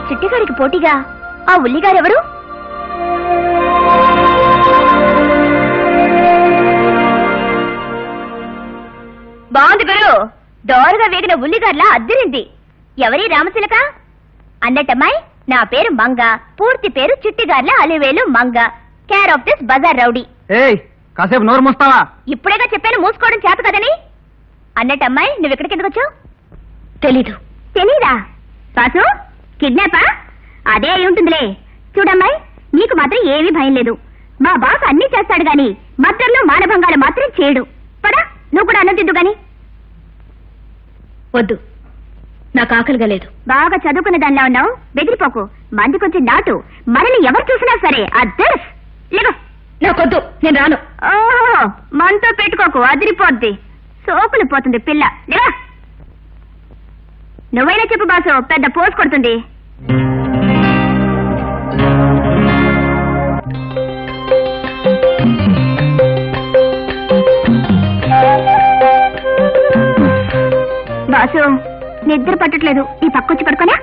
చిట్టిగారికి పోటీగా ఆ ఉల్లిగారెవరు? బాగుంది గురు. దోరగా వేగిన ఉల్లిగార్లా అద్దరింది. ఎవరి రామచిలక? అన్నట్టమ్మాయి, నా పేరు మంగ, పూర్తి పేరు Chittigarla Alivelu Manga, care of this bazaar rowdy. కాసేపు నోరు మూస్తావా? ఇప్పుడేగా చెప్పాను మూసుకోవడం చేత కదని. అన్నట్టమ్మాయి, నువ్వు ఇక్కడికి ఎందుకు వచ్చావు? తెలీదు. తెలీదా? కాసు కిడ్నాపా? అదే అయి ఉంటుందిలే. చూడమ్మాయి, నీకు మాత్రం ఏమీ భయం లేదు. మా బాస్ అన్నీ చేస్తాడు గాని మద్రంలో మానభంగాలు మాత్రం చేయడు. పదా, నువ్వు కూడా అన్నం తిద్దు గాని. వద్దు, నాకు ఆకలిగా లేదు. బాగా చదువుకున్న దానిలా ఉన్నావు, బెదిరిపోకు. మంది కొంచెం నాటు. మనల్ని ఎవరు చూసినా సరే అద్దర్స్ లేవు. నాకొద్దు, నేను రాను. ఓహో, మనతో పెట్టుకోకు, అదిరిపోద్ది. సోకులు పోతుంది పిల్ల. లేవా? నువ్వైనా చెప్పు బాసు, పెద్ద పోసు కొడుతుంది. బాసు, నిద్ర పట్టట్లేదు. ఈ పక్కొచ్చి పడుకోనా?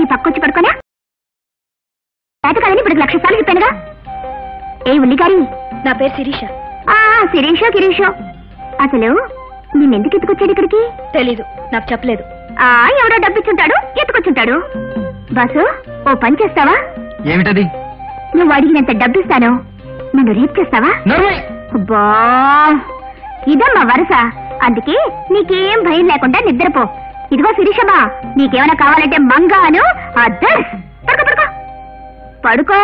ఈ పక్కొచ్చి పడుకోనా? చేత కాదని ఇప్పుడు 1,00,000 సార్లు చెప్పానుగా. ఏ ఉల్లిగారి, నా పేరు శిరీష. శిరీషో. అసలు నిన్నెందుకు ఎత్తుకొచ్చాడు ఇక్కడికి? తెలీదు, నాకు చెప్పలేదు. ఎవడో డబ్బిచ్చుంటాడు, ఎత్తుకొచ్చుంటాడు. బాసు, ఓ పని చేస్తావా? ఏమిటది? నువ్వు అడిగినంత డబ్బిస్తాను, నన్ను రేప్ చేస్తావా? అబ్బా, ఇదమ్మా వరుస. అందుకే నీకేం భయం లేకుండా నిద్రపో. ఇదిగో శిరీషమ్మా, నీకేమైనా కావాలంటే మంగాను అద్దర్స్. పడుకో పడుకో.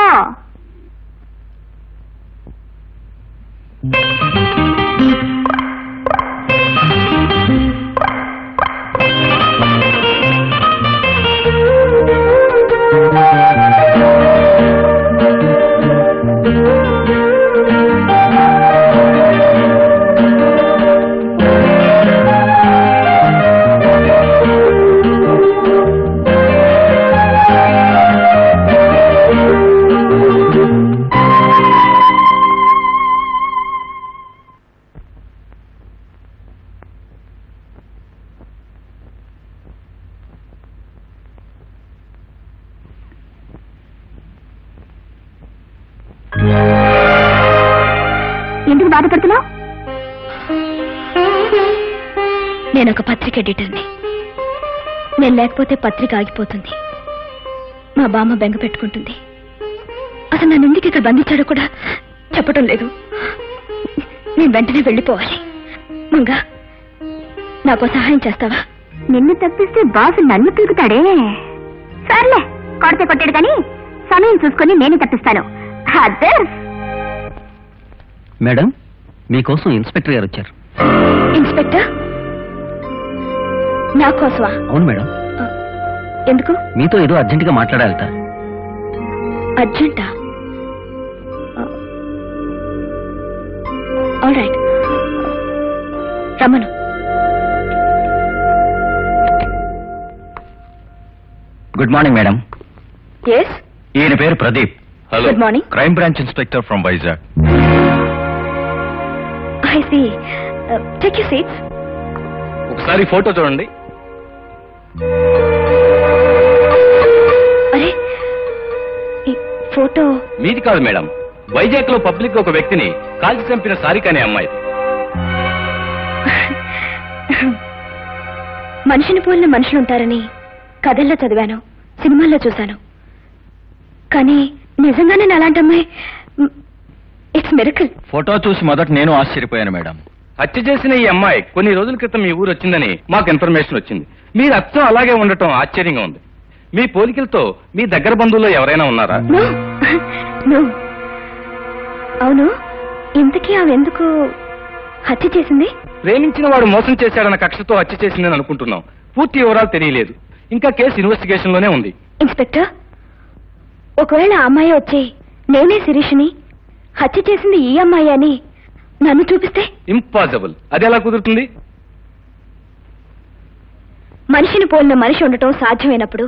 బాధపడుతున్నావు? నేను ఒక పత్రిక ఎడిటర్ని. నేను లేకపోతే పత్రిక ఆగిపోతుంది. మా బామ్మ బెంగ పెట్టుకుంటుంది. అసలు నన్ను ఎందుకు ఇక్కడ బంధించాడో కూడా చెప్పటం లేదు. నేను వెంటనే వెళ్ళిపోవాలి. మంగా, నాకు సహాయం చేస్తావా? నిన్ను తప్పిస్తే బాసు నన్ను పీకుతాడే. సర్లే, కొడితే కొట్టాడు కానీ సమయం చూసుకొని నేనే తప్పిస్తాను. మేడం, మీకోసం ఇన్స్పెక్టర్ గారు వచ్చారు. ఇన్స్పెక్టర్? నా కోసమా? అవును మేడం. ఎందుకు? మీతో ఏదో అర్జెంటుగా మాట్లాడాలట. అర్జెంటా? ఆల్ రైట్, రమ్మను. Good morning madam. ఎస్, ఈయన పేరు Pradeep. Hello. Good morning. Crime branch inspector from Vizag. I see. Take you seats. ఒకసారి ఫోటో చూడండి. అరే, ఈ ఫోటో మీది కాదు మేడం. వైజాగ్ లో పబ్లిక్ ఒక వ్యక్తిని కాల్చి చంపిన సారిక అనే అమ్మాయి. మనిషిని పోలిన మనుషులుంటారని కథల్లో చదివాను, సినిమాల్లో చూశాను. కానీ నిజంగానే అలాంటి అమ్మాయి. It's miracle. ఫోటో చూసి మొదట నేను ఆశ్చర్యపోయాను మేడం. హత్య చేసిన ఈ అమ్మాయి కొన్ని రోజుల క్రితం మీ ఊరు వచ్చిందని మాకు ఇన్ఫర్మేషన్ వచ్చింది. మీరు అచ్చం అలాగే ఉండటం ఆశ్చర్యంగా ఉంది. మీ పోలికలతో మీ దగ్గర బంధువుల్లో ఎవరైనా ఉన్నారా? No. No. అవును, ఇంతకీ ఆమె ఎందుకు హత్య చేసింది? ప్రేమించిన వాడు మోసం చేశాడన్న కక్షతో హత్య చేసిందని అనుకుంటున్నాం. పూర్తి వివరాలు తెలియలేదు. ఇంకా కేసు ఇన్వెస్టిగేషన్ లోనే ఉంది. ఇన్స్పెక్టర్, ఒకవేళ ఆ అమ్మాయి వచ్చి నేనే శిరీష్ని, హత్య చేసింది ఈ అమ్మాయి అని నన్ను చూపిస్తే? ఇంపాసిబుల్. అది ఎలా కుదురుతుంది? మనిషిని పోలిన మనిషి ఉండటం సాధ్యమైనప్పుడు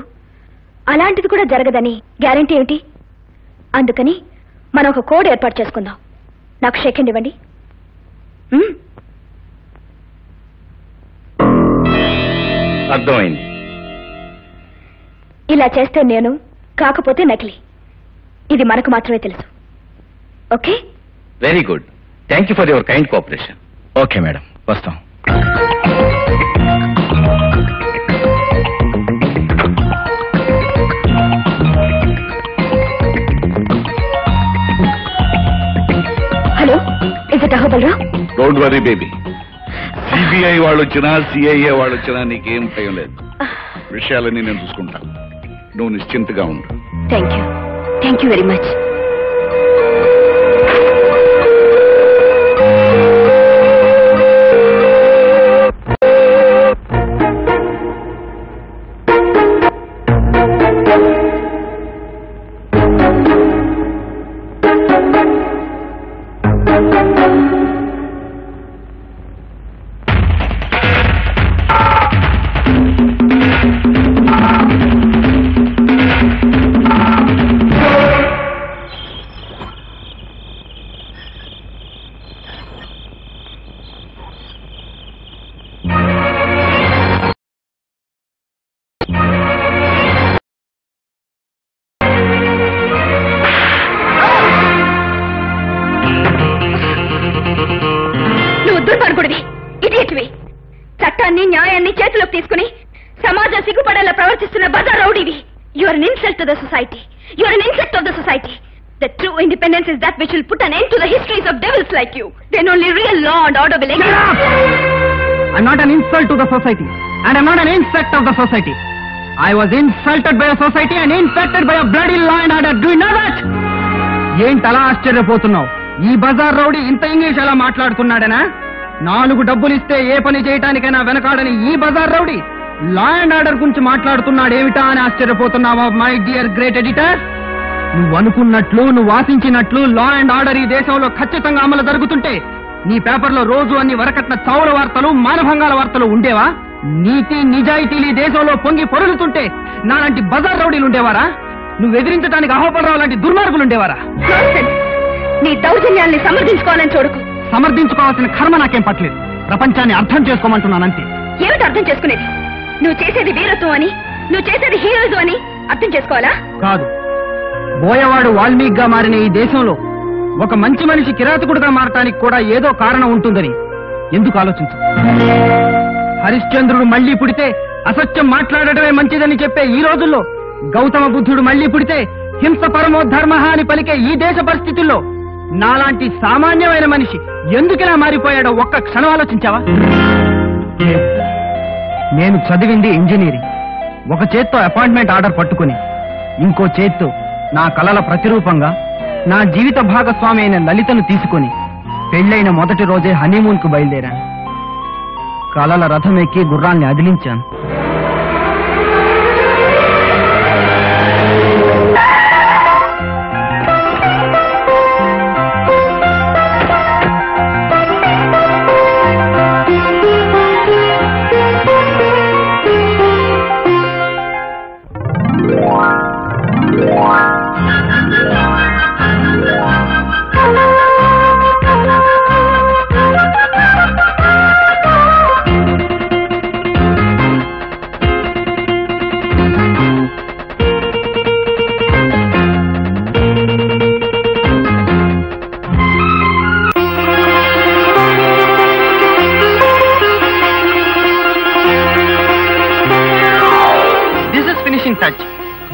అలాంటిది కూడా జరగదని గ్యారంటీ ఏమిటి? అందుకని మనం ఒక కోడ్ ఏర్పాటు చేసుకుందాం. నాకు షేక్ హ్యాండ్ ఇవ్వండి. అర్థమైంది. ఇలా చేస్తే నేను, కాకపోతే నకిలీ. ఇది మనకు మాత్రమే తెలుసు. Okay? Very good. Thank you for your kind cooperation. Okay madam, వస్తాం. Hello, is it Ahobalrao? Don't worry baby. CBI వాళ్ళు వచ్చినా సిఐఏ వాళ్ళు వచ్చినా నీకేం భయం లేదు. విషయాలన్నీ నేను చూసుకుంటాను. నువ్వు నిశ్చింతగా ఉండు. Thank you very much. చట్టాన్ని న్యాయాన్ని చేతిలోకి తీసుకుని సమాజం సిగ్గుపడేలా ప్రవర్తిస్తున్న బజార్ రౌడీవి. You are an insult to the society. You are an insult of the society. The true independence is that which will put an end to the histories of devils like you. Then only real law and order will exist. I'm not an insult to the society, and I'm not an insect of the society. I was insulted by a society and infected by a bloody law and order. Do you know that? ఏంటలా ఆశ్చర్యపోతున్నావు? ఈ బజార్ rowdy ఇంత English ఎలా మాట్లాడుతున్నాడనా? 4 డబ్బులు ఇస్తే ఏ పని చేయటానికైనా వెనకాడని ఈ బజార్ రౌడీ లా అండ్ ఆర్డర్ గురించి మాట్లాడుతున్నాడేమిటా అని ఆశ్చర్యపోతున్నావా మై డియర్ గ్రేట్ ఎడిటర్? నువ్వు అనుకున్నట్లు, నువ్వు ఆశించినట్లు లా అండ్ ఆర్డర్ ఈ దేశంలో ఖచ్చితంగా అమలు జరుగుతుంటే నీ పేపర్లో రోజు అన్ని వరకట్న చావుల వార్తలు, మానభంగాల వార్తలు ఉండేవా? నీతి నిజాయితీలు దేశంలో పొంగి పొరులుతుంటే నాలాంటి బజార్ రౌడీలు ఉండేవారా? నువ్వు ఎదిరించడానికి అహోపడరావు లాంటి దుర్మార్గులు ఉండేవారా? నీ దౌర్జన్యాల్ని సమర్థించుకోవాలని చూడకు. సమర్థించుకోవాల్సిన కర్మ నాకేం పట్టలేదు. ప్రపంచాన్ని అర్థం చేసుకోమంటున్నానంతే. ఏమిటి అర్థం చేసుకునేది? నువ్వు చేసేది వీరత్వం అని, నువ్వు చేసేది హీరోయిజం అని అర్థం చేసుకోవాలా? కాదు, బోయవాడు వాల్మీకిగా మారిన ఈ దేశంలో ఒక మంచి మనిషి కిరాతకుడుగా మారటానికి కూడా ఏదో కారణం ఉంటుందని ఎందుకు ఆలోచించు? హరిశ్చంద్రుడు మళ్లీ పుడితే అసత్యం మాట్లాడటమే మంచిదని చెప్పే ఈ రోజుల్లో గౌతమ బుద్ధుడు మళ్లీ పుడితే హింస పరమో ధర్మ అని పలికే ఈ దేశ పరిస్థితుల్లో నాలాంటి సామాన్యమైన మనిషి ఎందుకిలా మారిపోయాడో ఒక్క క్షణం ఆలోచించావా? నేను చదివింది ఇంజనీరింగ్. ఒక చేత్తో అపాయింట్మెంట్ ఆర్డర్ పట్టుకుని ఇంకో చేత్తో నా కలల ప్రతిరూపంగా నా జీవిత భాగస్వామి అయిన లలితను తీసుకుని పెళ్లైన మొదటి రోజే హనీమూన్ కు బయలుదేరాను. కలల రథం ఎక్కి గుర్రాల్ని అదిలించాను.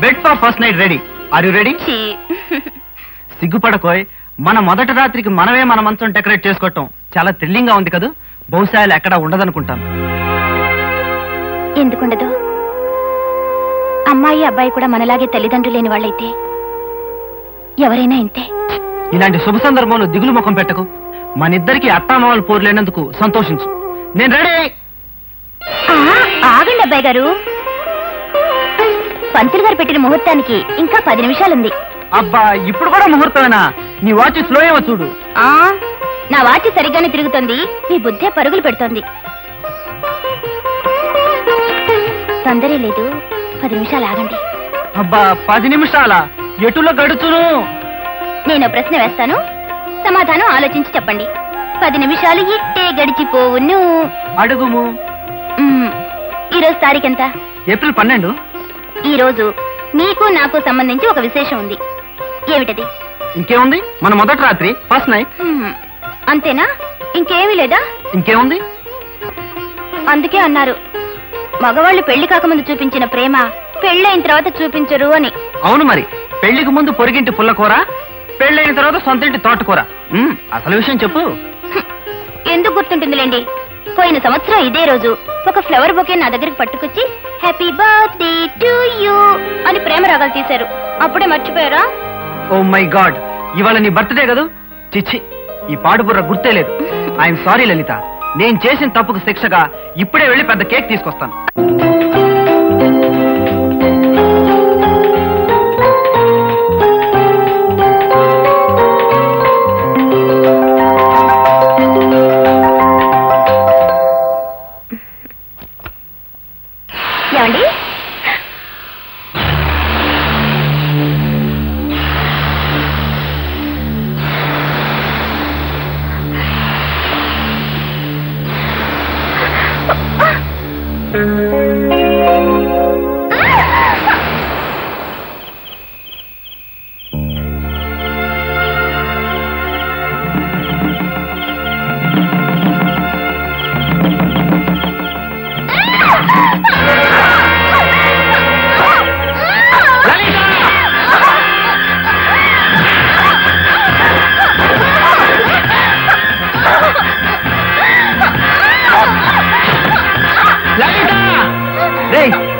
Bed for first night ready. Are you ready? సిగ్గుపడకోయ్. మన మొదటి రాత్రికి మనమే మన మంచం డెకరేట్ చేసుకోవటం చాలా థ్రిల్లింగ్ గా ఉంది కదా. బహుశా ఎక్కడా ఉండదనుకుంటాను. ఎందుకుండదు? అమ్మాయి అబ్బాయి కూడా మనలాగే తల్లిదండ్రులు లేని వాళ్ళైతే ఎవరైనా ఇంతే. ఇలాంటి శుభ సందర్భంలో దిగులు ముఖం పెట్టకు. మనిద్దరికి అత్తామామలు పోరులేనందుకు సంతోషించు. నేను రెడీ. ఆగండి అబ్బాయి గారు. పంతులు గారు పెట్టిన ముహూర్తానికి ఇంకా 10 నిమిషాలుంది. అబ్బా, ఇప్పుడు కూడా ముహూర్తమేనా? నీ వాచ్ స్లో ఏమో చూడు. నా వాచ్ సరిగ్గానే తిరుగుతుంది, మీ బుద్ధే పరుగులు పెడుతోంది. తొందరే లేదు, 10 నిమిషాలు ఆగండి. అబ్బా, 10 నిమిషాలా? ఎటులో గడుచును? నేను ప్రశ్న వేస్తాను, సమాధానం ఆలోచించి చెప్పండి. 10 నిమిషాలు ఇట్టే గడిచిపోవును. అడుగుము. ఈరోజు తారీఖెంత? ఏప్రిల్ 12. ఈ రోజు నీకు నాకు సంబంధించి ఒక విశేషం ఉంది. ఏమిటది? ఇంకేముంది, మన మొదటి రాత్రి, ఫస్ట్ నైట్. అంతేనా? ఇంకేమీ లేదా? ఇంకేముంది? అందుకే అన్నారు మగవాళ్ళు పెళ్లి కాకముందు చూపించిన ప్రేమ పెళ్ళైన తర్వాత చూపించరు అని. అవును మరి. పెళ్లికి ముందు పొరిగింటి పుల్లకూర, పెళ్ళైన తర్వాత సొంతింటి తోటకూర. అసలు విషయం చెప్పు. ఎందుకు గుర్తుంటుందిలేండి. పోయిన సంవత్సరం ఇదే రోజు ఒక ఫ్లవర్ బొకే నా దగ్గరికి పట్టుకొచ్చి హ్యాపీ బర్త్డే టు యూ అని ప్రేమ రాగాలు తీశారు. అప్పుడే మర్చిపోయారా? ఓ మై గాడ్, ఇవాళ నీ బర్త్డే కదా. చిచ్చి, ఈ పాడుబుర్ర గుర్తే లేదు. ఐఎమ్ సారీ లలిత. నేను చేసిన తప్పుకు శిక్షగా ఇప్పుడే వెళ్ళి పెద్ద కేక్ తీసుకొస్తాను. ఏమండి?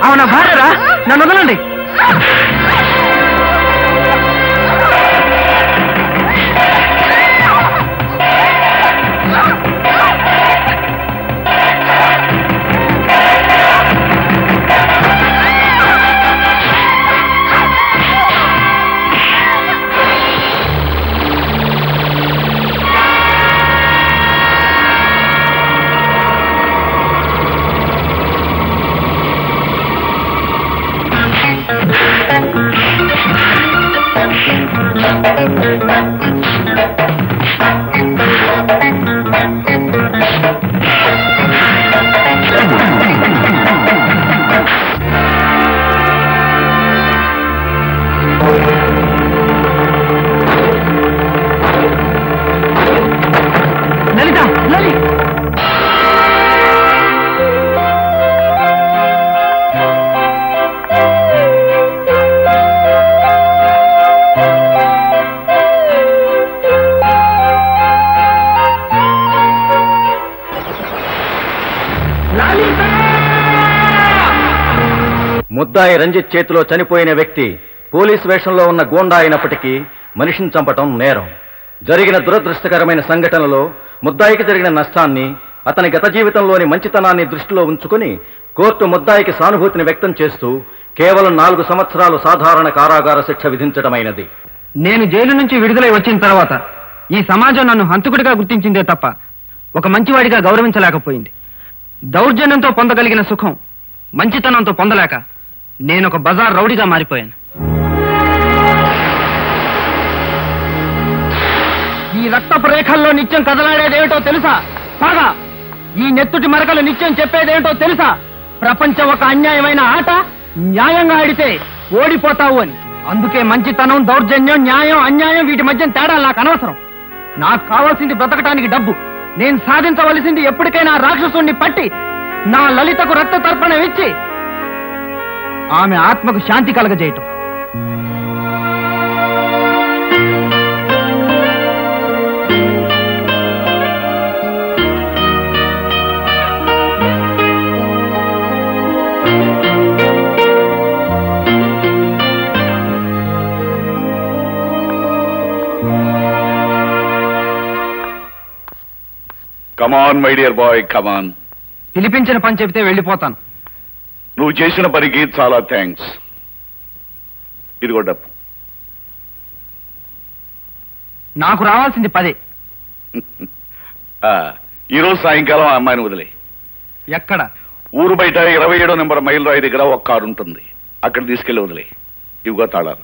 అవునా భార్యరా? నన్ను వదలండి. ముద్దాయి రంజిత్ చేతిలో చనిపోయిన వ్యక్తి పోలీస్ వేషంలో ఉన్న గూండా అయినప్పటికీ మనిషిని చంపటం నేరం. జరిగిన దురదృష్టకరమైన సంఘటనలో ముద్దాయికి జరిగిన నష్టాన్ని, అతని గత జీవితంలోని మంచితనాన్ని దృష్టిలో ఉంచుకుని కోర్టు ముద్దాయికి సానుభూతిని వ్యక్తం చేస్తూ కేవలం 4 సంవత్సరాలు సాధారణ కారాగార శిక్ష విధించడమైనది. నేను జైలు నుంచి విడుదలై వచ్చిన తర్వాత ఈ సమాజం నన్ను హంతకుడిగా గుర్తించిందే తప్ప ఒక మంచివాడిగా గౌరవించలేకపోయింది. దౌర్జన్యంతో పొందగలిగిన సుఖం మంచితనంతో పొందలేక నేను ఒక బజార్ రౌడీగా మారిపోయాను. ఈ రక్తపు రేఖల్లో నిత్యం కదలాడేదేమిటో తెలుసా? బాగా ఈ నెత్తుటి మరకలు నిత్యం చెప్పేదేమిటో తెలుసా? ప్రపంచం ఒక అన్యాయమైన ఆట, న్యాయంగా ఆడితే ఓడిపోతావు అని. అందుకే మంచితనం, దౌర్జన్యం, న్యాయం, అన్యాయం వీటి మధ్య తేడా నాకు అనవసరం. నాకు కావాల్సింది బ్రతకటానికి డబ్బు. నేను సాధించవలసింది ఎప్పటికైనా రాక్షసుణ్ణి పట్టి నా లలితకు రక్త తర్పణం ఇచ్చి ఆమె ఆత్మకు శాంతి కలగజేయటం. కమాన్ మై డియర్ బాయ్, కమాన్. పిలిపించిన పని చెబితే వెళ్ళిపోతాను. నువ్వు చేసిన పనికి చాలా థ్యాంక్స్. ఇదిగో డబ్బు. నాకు రావాల్సింది 10. ఈరోజు సాయంకాలం ఆ అమ్మాయిని వదిలే. ఎక్కడ? ఊరు బయట 27వ నెంబర్ మైల్ రాయి దగ్గర ఒక కారు ఉంటుంది, అక్కడ తీసుకెళ్లి వదిలే. ఇవిగో తాళాలు.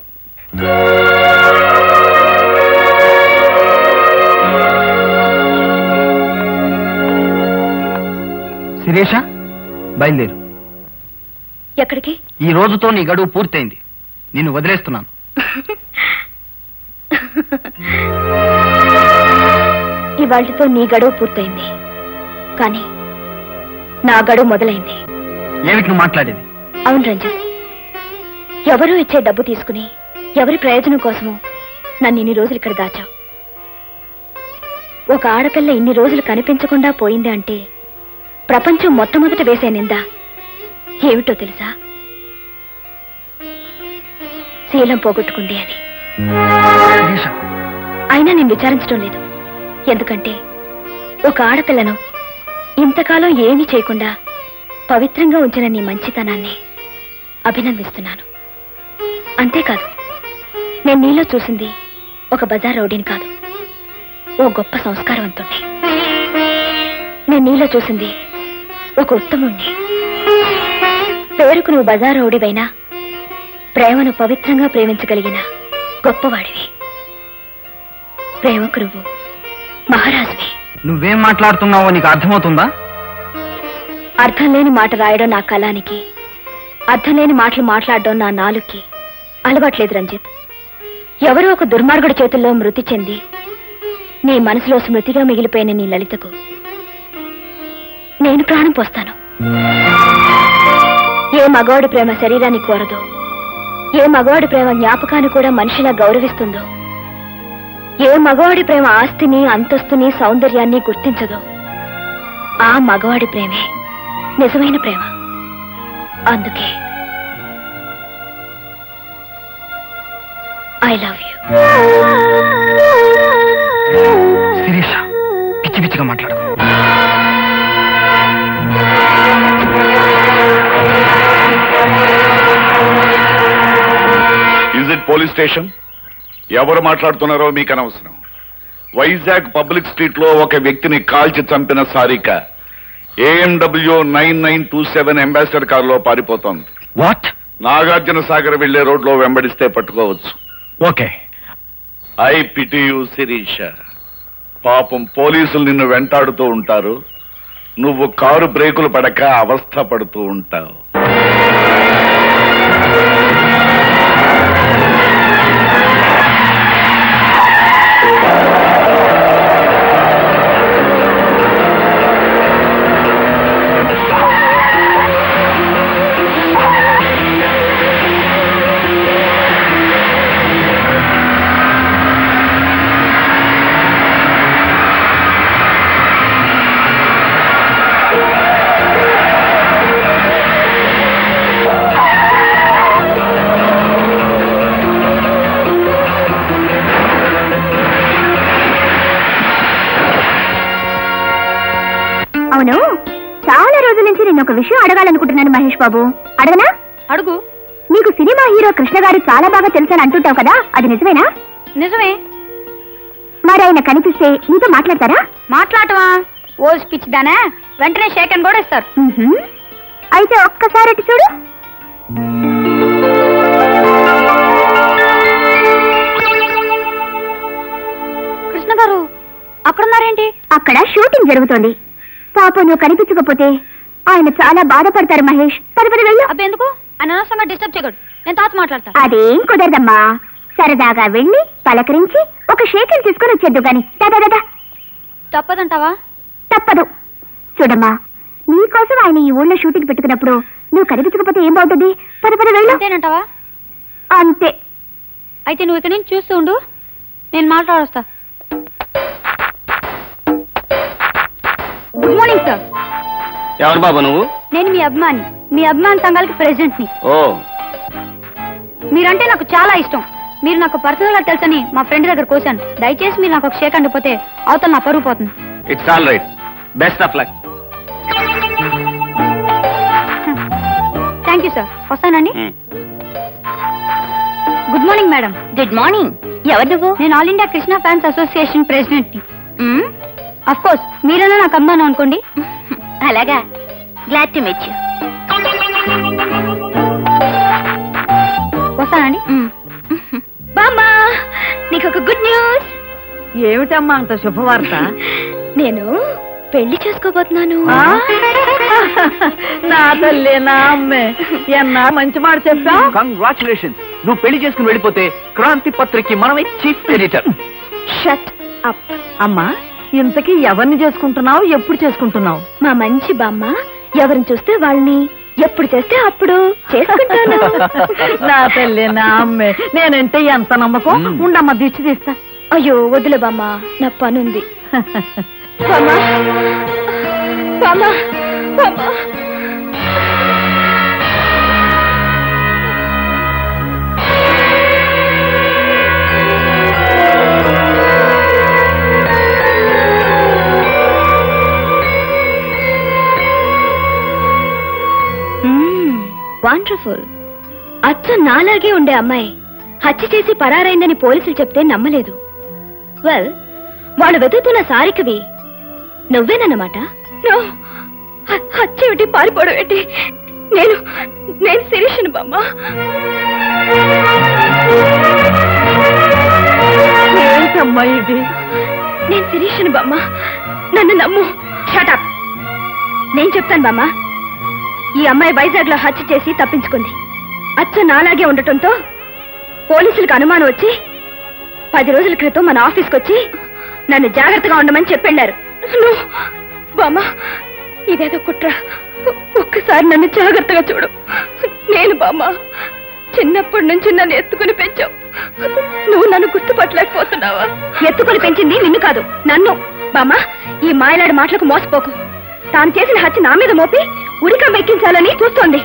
శిరీష, బయలుదేరు. ఎక్కడికి? ఈ రోజుతో నీ గడువు పూర్తయింది. నిన్ను వదిలేస్తున్నాను. ఇవాళ్టితో నీ గడువు పూర్తయింది, కానీ నా గడువు మొదలైంది. ఏమిటి నువ్వు మాట్లాడేది? అవును రంజిత్, ఎవరూ ఇచ్చే డబ్బు తీసుకుని ఎవరి ప్రయోజనం కోసమో నన్ను ఇన్ని రోజులు ఇక్కడ దాచావు. ఒక ఆడపిల్ల ఇన్ని రోజులు కనిపించకుండా పోయింది అంటే ప్రపంచం మొట్టమొదట వేసే నింద ఏమిటో తెలుసా? శీలం పోగొట్టుకుంది అని. అయినా నేను విచారించడం లేదు. ఎందుకంటే ఒక ఆడపిల్లను ఇంతకాలం ఏమీ చేయకుండా పవిత్రంగా ఉంచిన నీ మంచితనాన్ని అభినందిస్తున్నాను. అంతేకాదు, నేను నీలో చూసింది ఒక బజార్ రౌడీని కాదు, ఓ గొప్ప సంస్కారవంతుణ్ణి. నేను నీలో చూసింది ఒక ఉత్తముణ్ణి. పేరుకు నువ్వు బజార్ రౌడీవైనా ప్రేమను పవిత్రంగా ప్రేమించగలిగిన గొప్పవాడివి. ప్రేమకు నువ్వు మహారాజువి. నువ్వేం మాట్లాడుతున్నావో నీకు అర్థమవుతుందా? అర్థం లేని మాట రాయడం నా కళానికి, అర్థం లేని మాటలు మాట్లాడడం నా నాలుగుకి అలవాట్లేదు రంజిత్. ఎవరో ఒక దుర్మార్గుడి చేతుల్లో మృతి చెంది నీ మనసులో స్మృతిగా మిగిలిపోయిన నీ లలితకు నేను ప్రాణం పోస్తాను. ఏ మగవాడి ప్రేమ శరీరాన్ని కోరదో, ఏ మగవాడి ప్రేమ జ్ఞాపకాన్ని కూడా మనిషిలా గౌరవిస్తుందో, ఏ మగవాడి ప్రేమ ఆస్తిని, అంతస్తుని, సౌందర్యాన్ని గుర్తించదో, ఆ మగవాడి ప్రేమే నిజమైన ప్రేమ. అందుకే ఐ లవ్ యూ. శిరీష, పిచ్చి పిచ్చిగా మాట్లాడు. Is it police station? ఎవరు మాట్లాడుతున్నారో మీకు అనవసరం. వైజాగ్ పబ్లిక్ స్ట్రీట్ లో ఒక వ్యక్తిని కాల్చి చంపిన సారిక AMW 9927 అంబాసిడర్ కారులో పారిపోతోంది. వాట్? నాగార్జున సాగర్ వెళ్లే రోడ్లో వెంబడిస్తే పట్టుకోవచ్చు. Okay. I pity you Shirisha. పాపం పోలీసులు నిన్ను వెంటాడుతూ ఉంటారు, నువ్వు కారు బ్రేకులు పడక అవస్థ పడుతూ ఉంటావు. ఒక విషయం అడగాలనుకుంటున్నాను మహేష్ బాబు. అడగనా? అడుగు. నీకు సినిమా హీరో కృష్ణ గారు చాలా బాగా తెలుసని అంటుంటావు కదా, అది నిజమేనా? నిజమే. మరి ఆయన కనిపిస్తే నీతో మాట్లాడతారా? మాట్లాడటమా? ఓ స్పీచ్ దానా, వెంటనే షేక్ అని కూడా ఇస్తారు. అయితే ఒక్కసారి అటు చూడు. కృష్ణ గారు అక్కడున్నారేంటి? అక్కడ షూటింగ్ జరుగుతోంది. పాపం నువ్వు కనిపించకపోతే ఆయన చాలా బాధపడతారు మహేష్. పది వెళ్ళు. అబ్బెందుకు? ఆయన అనవసరంగా డిస్టర్బ్ చేయకూడదు. నేను తాత మాట్లాడతా. అదేం కుదరదమ్మా. సరదాగా వెళ్ళి పలకరించి ఒక షేకింగ్ తీసుకుని వచ్చేద్దు గాని. దాదా తప్పదంటావా? తప్పదు. చూడమ్మా, నీకోసం ఆయన ఈ ఊళ్ళో షూటింగ్ పెట్టుకున్నప్పుడు నువ్వు కనిపించకపోతే ఏం బాగుంటుంది? పద వెళ్ళు. అంతేనంటావా? అంతే. అయితే నువ్వు ఇక్కడ నుంచి చూస్తూ ఉండు, నేను మాట్లాడొస్తా. Good morning sir. ఎవరు బాబు నువ్వు? నేను మీ అభిమాని, మీ అభిమాన్ సంఘాలకి ప్రెసిడెంట్ ని. ఓ, మీరంటే నాకు చాలా ఇష్టం. మీరు నాకు పర్సనల్ గా తెలుసని మా ఫ్రెండ్ దగ్గర కోశాను. దయచేసి మీరు నాకు ఒక షేక్ అండిపోతే అవతల నా పరుగు పోతుంది. It's all right. Best of luck. Thank you sir. వస్తానండి. Good morning madam. Good morning. ఎవరు నువ్వు? నేను all India Krishna fans association president ని. అఫ్ కోర్స్ మీరన్నా నాకు అమ్మాను అనుకోండి. అలాగా, గ్లాడ్ టు మీట్ యు. వస్తానండి. బామ్మా, నీకు ఒక గుడ్ న్యూస్. ఏమిటమ్మా అంత శుభవార్త? నేను పెళ్లి చేసుకోబోతున్నాను. నా తల్లి, నా అమ్మే, ఎన్నా మంచి మాట చెప్పా. కంగ్రాచులేషన్స్. నువ్వు పెళ్లి చేసుకుని వెళ్ళిపోతే క్రాంతి పత్రికకి మనమే చీఫ్ ఎడిటర్. Shut up. అమ్మా, ఇంతకీ ఎవరిని చేసుకుంటున్నావు, ఎప్పుడు చేసుకుంటున్నావు? మా మంచి బామ్మ ఎవరిని చూస్తే వాళ్ళని, ఎప్పుడు చేస్తే అప్పుడు చేసుకుంటాను. నా తల్లి, నా అమ్మే, నేనంటే ఎంత నమ్మకం. ఉండమ్మా, దిష్టి తీస్తా. అయ్యో వదిలే బామ్మ, నా పనుంది. బామ్మ, బామ్మ, బామ్మ. వండర్ఫుల్. అచ్చ నాలాగే ఉండే అమ్మాయి హత్య చేసి పరారైందని పోలీసులు చెప్తే నమ్మలేదు. వెల్, వాళ్ళు వెతుకుతున్న సారికవి నువ్వేనన్నమాట. హత్య ఏమిటి, పారిపోవడం ఏంటి? నేను శిరీషను బామ్మ. ఏంటమ్మా ఇది? నేను శిరీషను బామ్మ, నన్ను నమ్ము. షటప్. నేను చెప్తాను బామ్మ. ఈ అమ్మాయి వైజాగ్ లో హత్య చేసి తప్పించుకుంది. అచ్చ నాలాగే ఉండటంతో పోలీసులకు అనుమానం వచ్చి 10 రోజుల క్రితం మన ఆఫీస్కి వచ్చి నన్ను జాగ్రత్తగా ఉండమని చెప్పారు. బామ్మ, ఇదేదో కుట్ర. ఒక్కసారి నన్ను జాగ్రత్తగా చూడు. నేను బామ్మ, చిన్నప్పటి నుంచి నన్ను ఎత్తుకుని పెంచావు. నువ్వు నన్ను గుర్తుపట్టలేకపోతున్నావా? ఎత్తుకుని పెంచింది నిన్ను కాదు, నన్ను. బామ్మ, ఈ మాయలాడి మాటలకు మోసపోకు. తాను చేసిన హత్య నా మీద మోపి ఉరికం ఎక్కించాలని చూస్తోంది.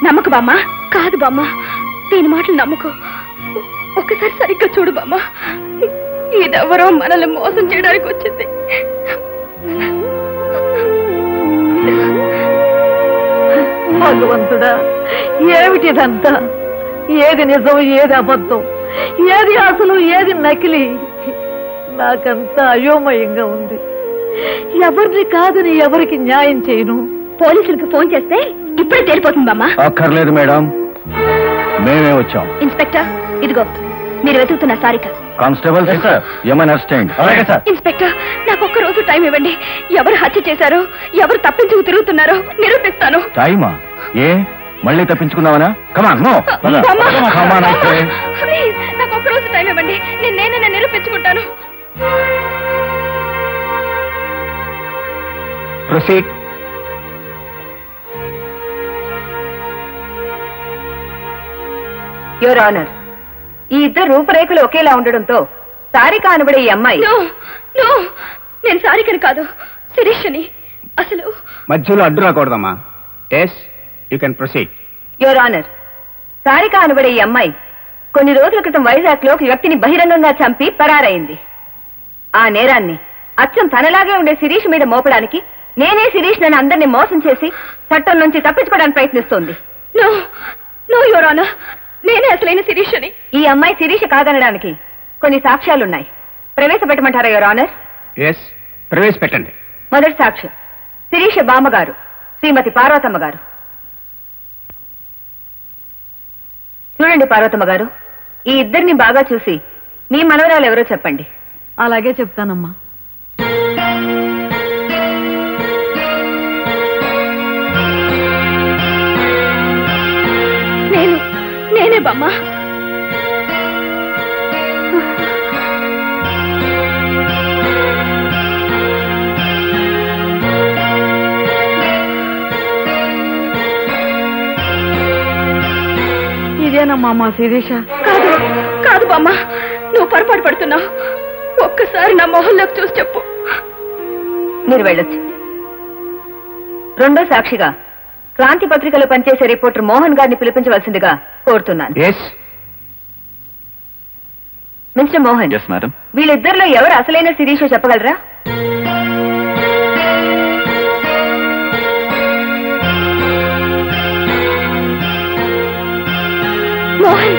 నమ్మకు బామ్మ. కాదు బామ్మ, దీని మాటలు నమ్మకు. ఒక్కసారి సరిగ్గా చూడు బామ్మ. ఇదెవరో మనల్ని మోసం చేయడానికి వచ్చింది. భగవంతుడా, ఏమిటిదంతా? ఏది నిజం, ఏది అబద్ధం, ఏది అసలు, ఏది నకిలీ? నాకంతా అయోమయంగా ఉంది. ఎవరిని కాదని ఎవరికి న్యాయం చేయను. పోలీసులకు ఫోన్ చేస్తే ఇప్పుడే తేలిపోతుంది బామ్మ. అక్కర్లేదు మేడం, మేమే వచ్చాం. ఇన్స్పెక్టర్, ఇదిగో మీరు వెతుకుతున్న సారిక. కానిస్టేబుల్ సార్, ఏమైనా అసిస్టెంట్? అలాగే సార్. ఇన్స్పెక్టర్, నాకు ఒక్క రోజు టైం ఇవ్వండి. ఎవరు హత్య చేశారో, ఎవరు తప్పించుకు తిరుగుతున్నారో నిరూపిస్తాను. టైమా? ఏ మళ్ళీ తప్పించుకుందామనా? కమాన్, నో. ప్లీజ్, నాకు ఒక్క రోజు టైం ఇవ్వండి. నేను నిరూపించుకుంటాను. ప్రొసీడ్. యువర్ ఆనర్, ఈ ఇద్దరు రూపురేఖలు ఒకేలా ఉండడంతో సారిక అనబడే ఈ అమ్మాయి. నేను సారికని కాదు, శిరీషని. అసలు మధ్యలో అడ్డు రాకూడదమ్మా. Yes, you can proceed. Your honour, Sarika అనబడే ఈ అమ్మాయి కొన్ని రోజుల క్రితం వైజాగ్ లో ఒక వ్యక్తిని బహిరంగంగా చంపి పరారైంది. ఆ నేరాన్ని అచ్చం తనలాగే ఉండే శిరీష్ మీద మోపడానికి నేనే శిరీష్ నన్ను అందరినీ మోసం చేసి చట్టం నుంచి తప్పించుకోవడానికి ప్రయత్నిస్తోంది. నేనే అసలైన శిరీష్ అని. ఈ అమ్మాయి శిరీష కాదనడానికి కొన్ని సాక్ష్యాలున్నాయి. ప్రవేశపెట్టమంటారా యువర్ ఆనర్? ఎస్, ప్రవేశపెట్టండి. మొదటి సాక్ష్యం శిరీష బామ్మగారు శ్రీమతి పార్వతమ్మ గారు. చూడండి పార్వతమ్మ గారు, ఈ ఇద్దరిని బాగా చూసి మీ మనవరాలు ఎవరో చెప్పండి. అలాగే చెప్తానమ్మా. నేనే బామ్మ. ఇదేనమ్మా మా శిరీష. కాదు కాదు బామ్మ, నువ్వు పొరపాటు పడుతున్నావు. ఒక్కసారి నా మొహంలోకి చూసి చెప్పు. మీరు వెళ్ళొచ్చు. రెండో సాక్షిగా క్రాంతి పత్రికలో పనిచేసే రిపోర్టర్ మోహన్ గారిని పిలిపించవలసిందిగా కోరుతున్నాను. మిస్టర్ మోహన్, వీళ్ళిద్దరిలో ఎవరు అసలైన శిరీషో చెప్పగలరా? మోహన్,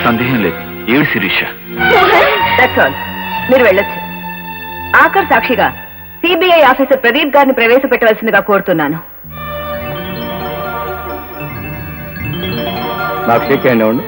సందేహం లేదు, ఏడు శిరీష. That's all. మీరు వెళ్ళొచ్చు. ఆఖరి సాక్షిగా సిబిఐ ఆఫీసర్ ప్రదీప్ గారిని ప్రవేశపెట్టవలసిందిగా కోరుతున్నాను. నాకు షేక్ హ్యాండ్ ఇవ్వండి.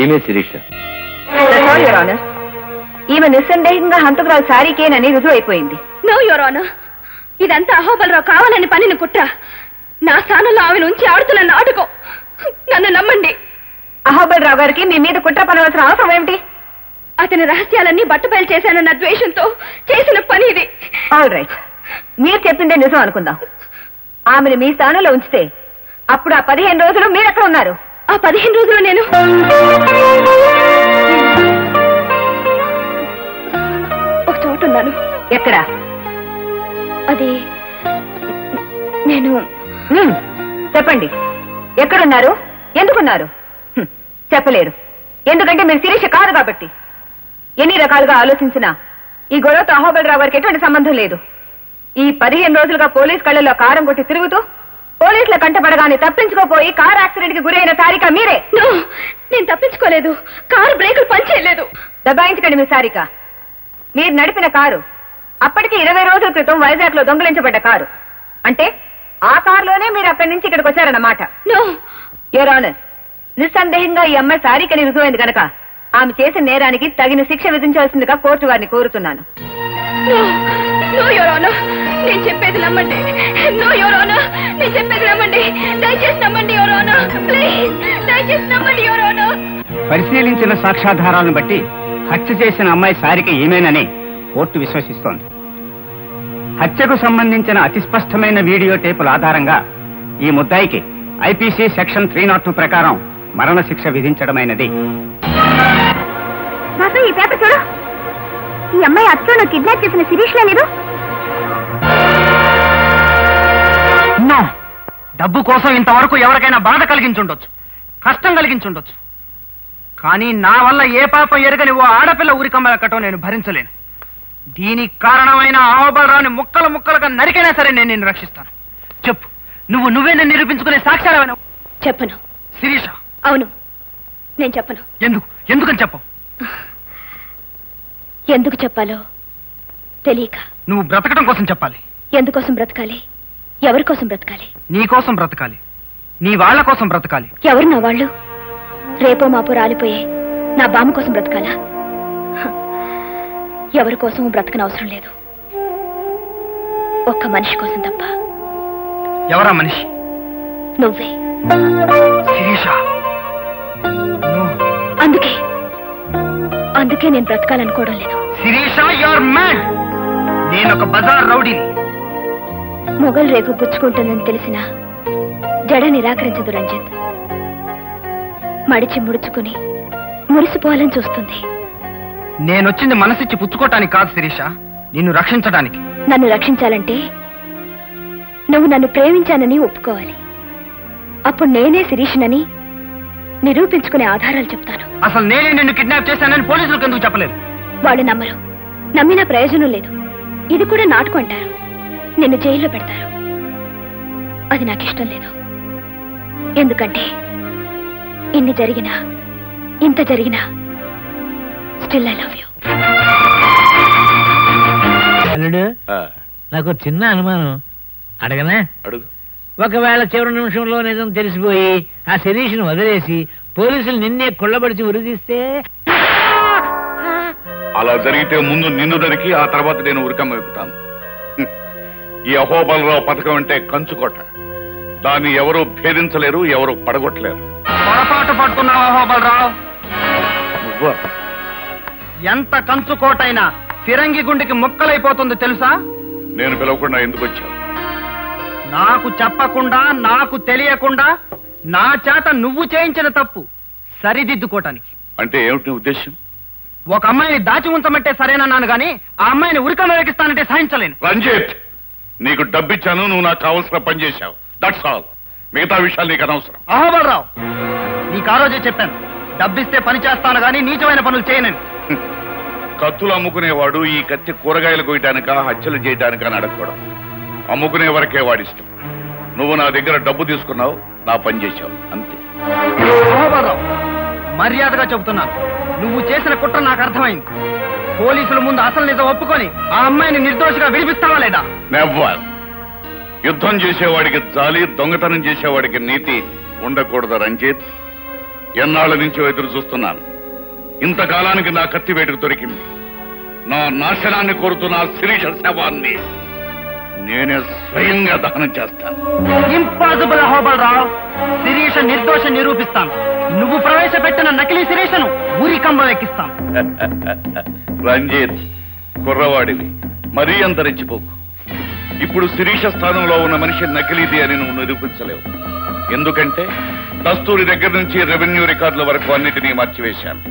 ఏమే శిరీష? ఈమె నిస్సందేహంగా హంతకురాలు సారీకేనని రుజువు అయిపోయింది. నో యువర్ ఆనర్, ఇదంతా అహోబలరావు కావాలని పనిని కుట్ర. నా స్థానంలో ఆమెను ఉంచి ఆడుతున్న నాటకం. నన్ను నమ్మండి. అహోబలరావు గారికి మీ మీద కుట్ర పనవలసిన అవసరం ఏమిటి? అతని రహస్యాలన్నీ బట్టబయలు చేశానన్న ద్వేషంతో చేసిన పని ఇది. ఆల్ రైట్, మీరు చెప్పిందే నిజం అనుకుందాం. ఆమెను మీ స్థానంలో ఉంచితే అప్పుడు ఆ 15 రోజులు మీరెక్కడ ఉన్నారు? ఆ 15 రోజులు నేను ఒక చోటు ఉన్నాను. ఎక్కడా? అది నేను చెప్పండి. ఎక్కడున్నారు? ఎందుకున్నారు? చెప్పలేరు. ఎందుకంటే మీరు శిరీష కాదు కాబట్టి. ఎన్ని రకాలుగా ఆలోచించినా ఈ గొడవతో అహోబలరావు గారికి ఎటువంటి సంబంధం లేదు. ఈ 15 రోజులుగా పోలీస్ కళ్ళల్లో కారం కొట్టి తిరుగుతూ పోలీసుల కంటపడగానే తప్పించుకోపోయి కారు యాక్సిడెంట్ కి గురైన సారిక మీరే. నేను తప్పించుకోలేదు. కారు బ్రేకులు పనిచేయలేదు. దబాయించకండి మీ సారిక. మీరు నడిపిన కారు అప్పటికి 20 రోజుల క్రితం వైజాగ్ లో దొంగిలించబడ్డ కారు. అంటే ఆ కారులోనే మీరు అక్కడి నుంచి ఇక్కడికి వచ్చారన్నమాట. యువర్ ఆనర్, నిస్సందేహంగా ఈ అమ్మాయి సారికని రుజువైంది గనక ఆమె చేసిన నేరానికి తగిన శిక్ష విధించవలసిందిగా కోర్టు వారిని కోరుతున్నాను. నేను చెప్పేది నమ్మండి. నో యువర్ ఆనర్, నేను చెప్పేది నమ్మండి. దయచేసి నమ్మండి యువర్ ఆనర్. ప్లీజ్ దయచేసి నమ్మండి యువర్ ఆనర్. పరిశీలించిన సాక్ష్యాధారాలను బట్టి హత్య చేసిన అమ్మాయి సారిక ఈమెనని కోర్టు విశ్వసిస్తోంది. హత్యకు సంబంధించిన అతి స్పష్టమైన వీడియో టేపుల ఆధారంగా ఈ ముద్దాయికి ఐపీసీ సెక్షన్ 302 ప్రకారం మరణశిక్ష విధించడమైనది. ఈ పేపర్ చూడు. ఈ అమ్మాయి అచ్చను కిడ్నాప్ చేసిన శిరీష్ లేదు. డబ్బు కోసం ఇంతవరకు ఎవరికైనా బాధ కలిగించుండొచ్చు, కష్టం కలిగించుండొచ్చు. కానీ నా వల్ల ఏ పాపం ఎరగని ఓ ఆడపిల్ల ఊరికమ్మలకటం నేను భరించలేను. దీనికి కారణమైన అహోబలరావుని ముక్కలు ముక్కలుగా నరికైనా సరే నేను నిన్ను రక్షిస్తాను. చెప్పు, నువ్వే నన్ను నిరూపించుకునే సాక్ష్యాలవను. చెప్పను. శిరీష? అవును, నేను చెప్పను. ఎందుకని చెప్పవు? ఎందుకు చెప్పాలో తెలియక. నువ్వు బ్రతకడం కోసం చెప్పాలి. ఎందుకోసం బ్రతకాలి? ఎవరి కోసం బ్రతకాలి? నీ కోసం బ్రతకాలి, నీ వాళ్ళ కోసం బ్రతకాలి. ఎవరు నా వాళ్ళు? రేపో మాపో రాలిపోయే నా బామ్మ కోసం బ్రతకాలా? ఎవరి కోసం బ్రతకనవసరం లేదు. ఒక్క మనిషి కోసం తప్ప. ఎవరా మనిషి? నువ్వే. శిరీష, అందుకే నేను బ్రతకాలనుకోవడం లేదు. Shirisha, your mad. నేను ఒక బజార్ రౌడీని. మొగల్ రేకు పుచ్చుకుంటుందని తెలిసినా జడ నిరాకరించదు రంజిత్. మడిచి ముడుచుకుని మురిసిపోవాలని చూస్తుంది. నేనొచ్చింది మనసిచ్చి పుచ్చుకోవటానికి కాదు శిరీష, నిన్ను రక్షించడానికి. నన్ను రక్షించాలంటే నువ్వు నన్ను ప్రేమించానని ఒప్పుకోవాలి. అప్పుడు నేనే శిరీషనని నిరూపించుకునే ఆధారాలు చెప్తాను. అసలు నేనే నిన్ను కిడ్నాప్ చేశానని పోలీసులకు ఎందుకు చెప్పలేదు? వాళ్ళు నమ్మరు. నమ్మినా ప్రయోజనం లేదు. ఇది కూడా నాటకం అంటారు. నిన్ను జైల్లో పెడతారు. అది నాకు ఇష్టం లేదు. ఎందుకంటే ఇన్ని జరిగినా ఇంత జరిగినా స్టిల్ ఐ లవ్ యూ. అల్లుడు, నాకు చిన్న అనుమానం, అడగనా? అడుగు. ఒకవేళ చివరి నిమిషంలో నిజం తెలిసిపోయి ఆ శిరీష్ను వదిలేసి పోలీసులు నిన్నే కొల్లబడిచి ఉరిదీస్తే? అలా జరిగితే ముందు నిన్ను దరికి ఆ తర్వాత నేను ఉరికమ్మ ఎక్కుతాను. ఈ అహోబలరావు పథకం అంటే కంచుకోట. దాన్ని ఎవరూ భేదించలేరు, ఎవరూ పడగొట్టలేరు. పొరపాటు పడుతున్నావు అహోబలరావు. నువ్వా? ఎంత కంచుకోటైనా ఫిరంగి గుండెకి ముక్కలైపోతుంది తెలుసా? నేను పిలవకుండా ఎందుకు వచ్చావు? నాకు చెప్పకుండా, నాకు తెలియకుండా నా చేత నువ్వు చేయించిన తప్పు సరిదిద్దుకోటానికి. అంటే ఏమిటి నీ ఉద్దేశం? ఒక అమ్మాయిని దాచి ఉంచమంటే సరేనన్నాను గాని ఆ అమ్మాయిని ఉరికమ్మ వేకిస్తానంటే సహించలేను. రంజిత్, నీకు డబ్బిచ్చాను, నువ్వు నాకు కావలసిన పని చేశావు. That's all. మిగతా విషయాలు నీకు అనవసరం. అహోబలరావు, నీకు ఆ రోజే చెప్పాను, డబ్బిస్తే పని చేస్తాను గాని నీచమైన పనులు చేయనని. కత్తులు అమ్ముకునేవాడు ఈ కత్తి కూరగాయలు కొయ్యటానికా హత్యలు చేయటానికా అని అడగకూడదు. అమ్ముకునే వరకే వాడిష్టం. నువ్వు నా దగ్గర డబ్బు తీసుకున్నావు, నా పని చేశావు, అంతే. అహోబలరావు, మర్యాదగా చెబుతున్నాను, నువ్వు చేసిన కుట్ర నాకు అర్థమైంది. పోలీసుల ముందు అసలు నిజం ఒప్పుకొని ఆ అమ్మాయిని నిర్దోషిగా విడిపిస్తావా లేదా? నెవ్వర్. యుద్ధం చేసేవాడికి జాలి, దొంగతనం చేసేవాడికి నీతి ఉండకూడదు రంజిత్. ఎన్నాళ్ళ నుంచో ఎదురు చూస్తున్నాను. ఇంతకాలానికి నా కత్తి వేటుకు దొరికింది. నా నాశనాన్ని కోరుతున్న శిరీష శవాన్ని నేనే స్వయంగా దహనం చేస్తాను. ఇంపాసిబుల్ అహోబలరావు. శిరీష నిర్దోష నిరూపిస్తాను. నువ్వు ప్రవేశపెట్టిన నకిలీ శిరీషను ఊరికంబం ఎక్కిస్తాను. రంజిత్, కుర్రవాడివి, మరీ అంతరించిపోకు. ఇప్పుడు శిరీష స్థానంలో ఉన్న మనిషి నకిలీది అని నువ్వు నిరూపించలేవు. ఎందుకంటే దస్తూరి దగ్గర నుంచి రెవెన్యూ రికార్డుల వరకు అన్నిటినీ మార్చివేశాను.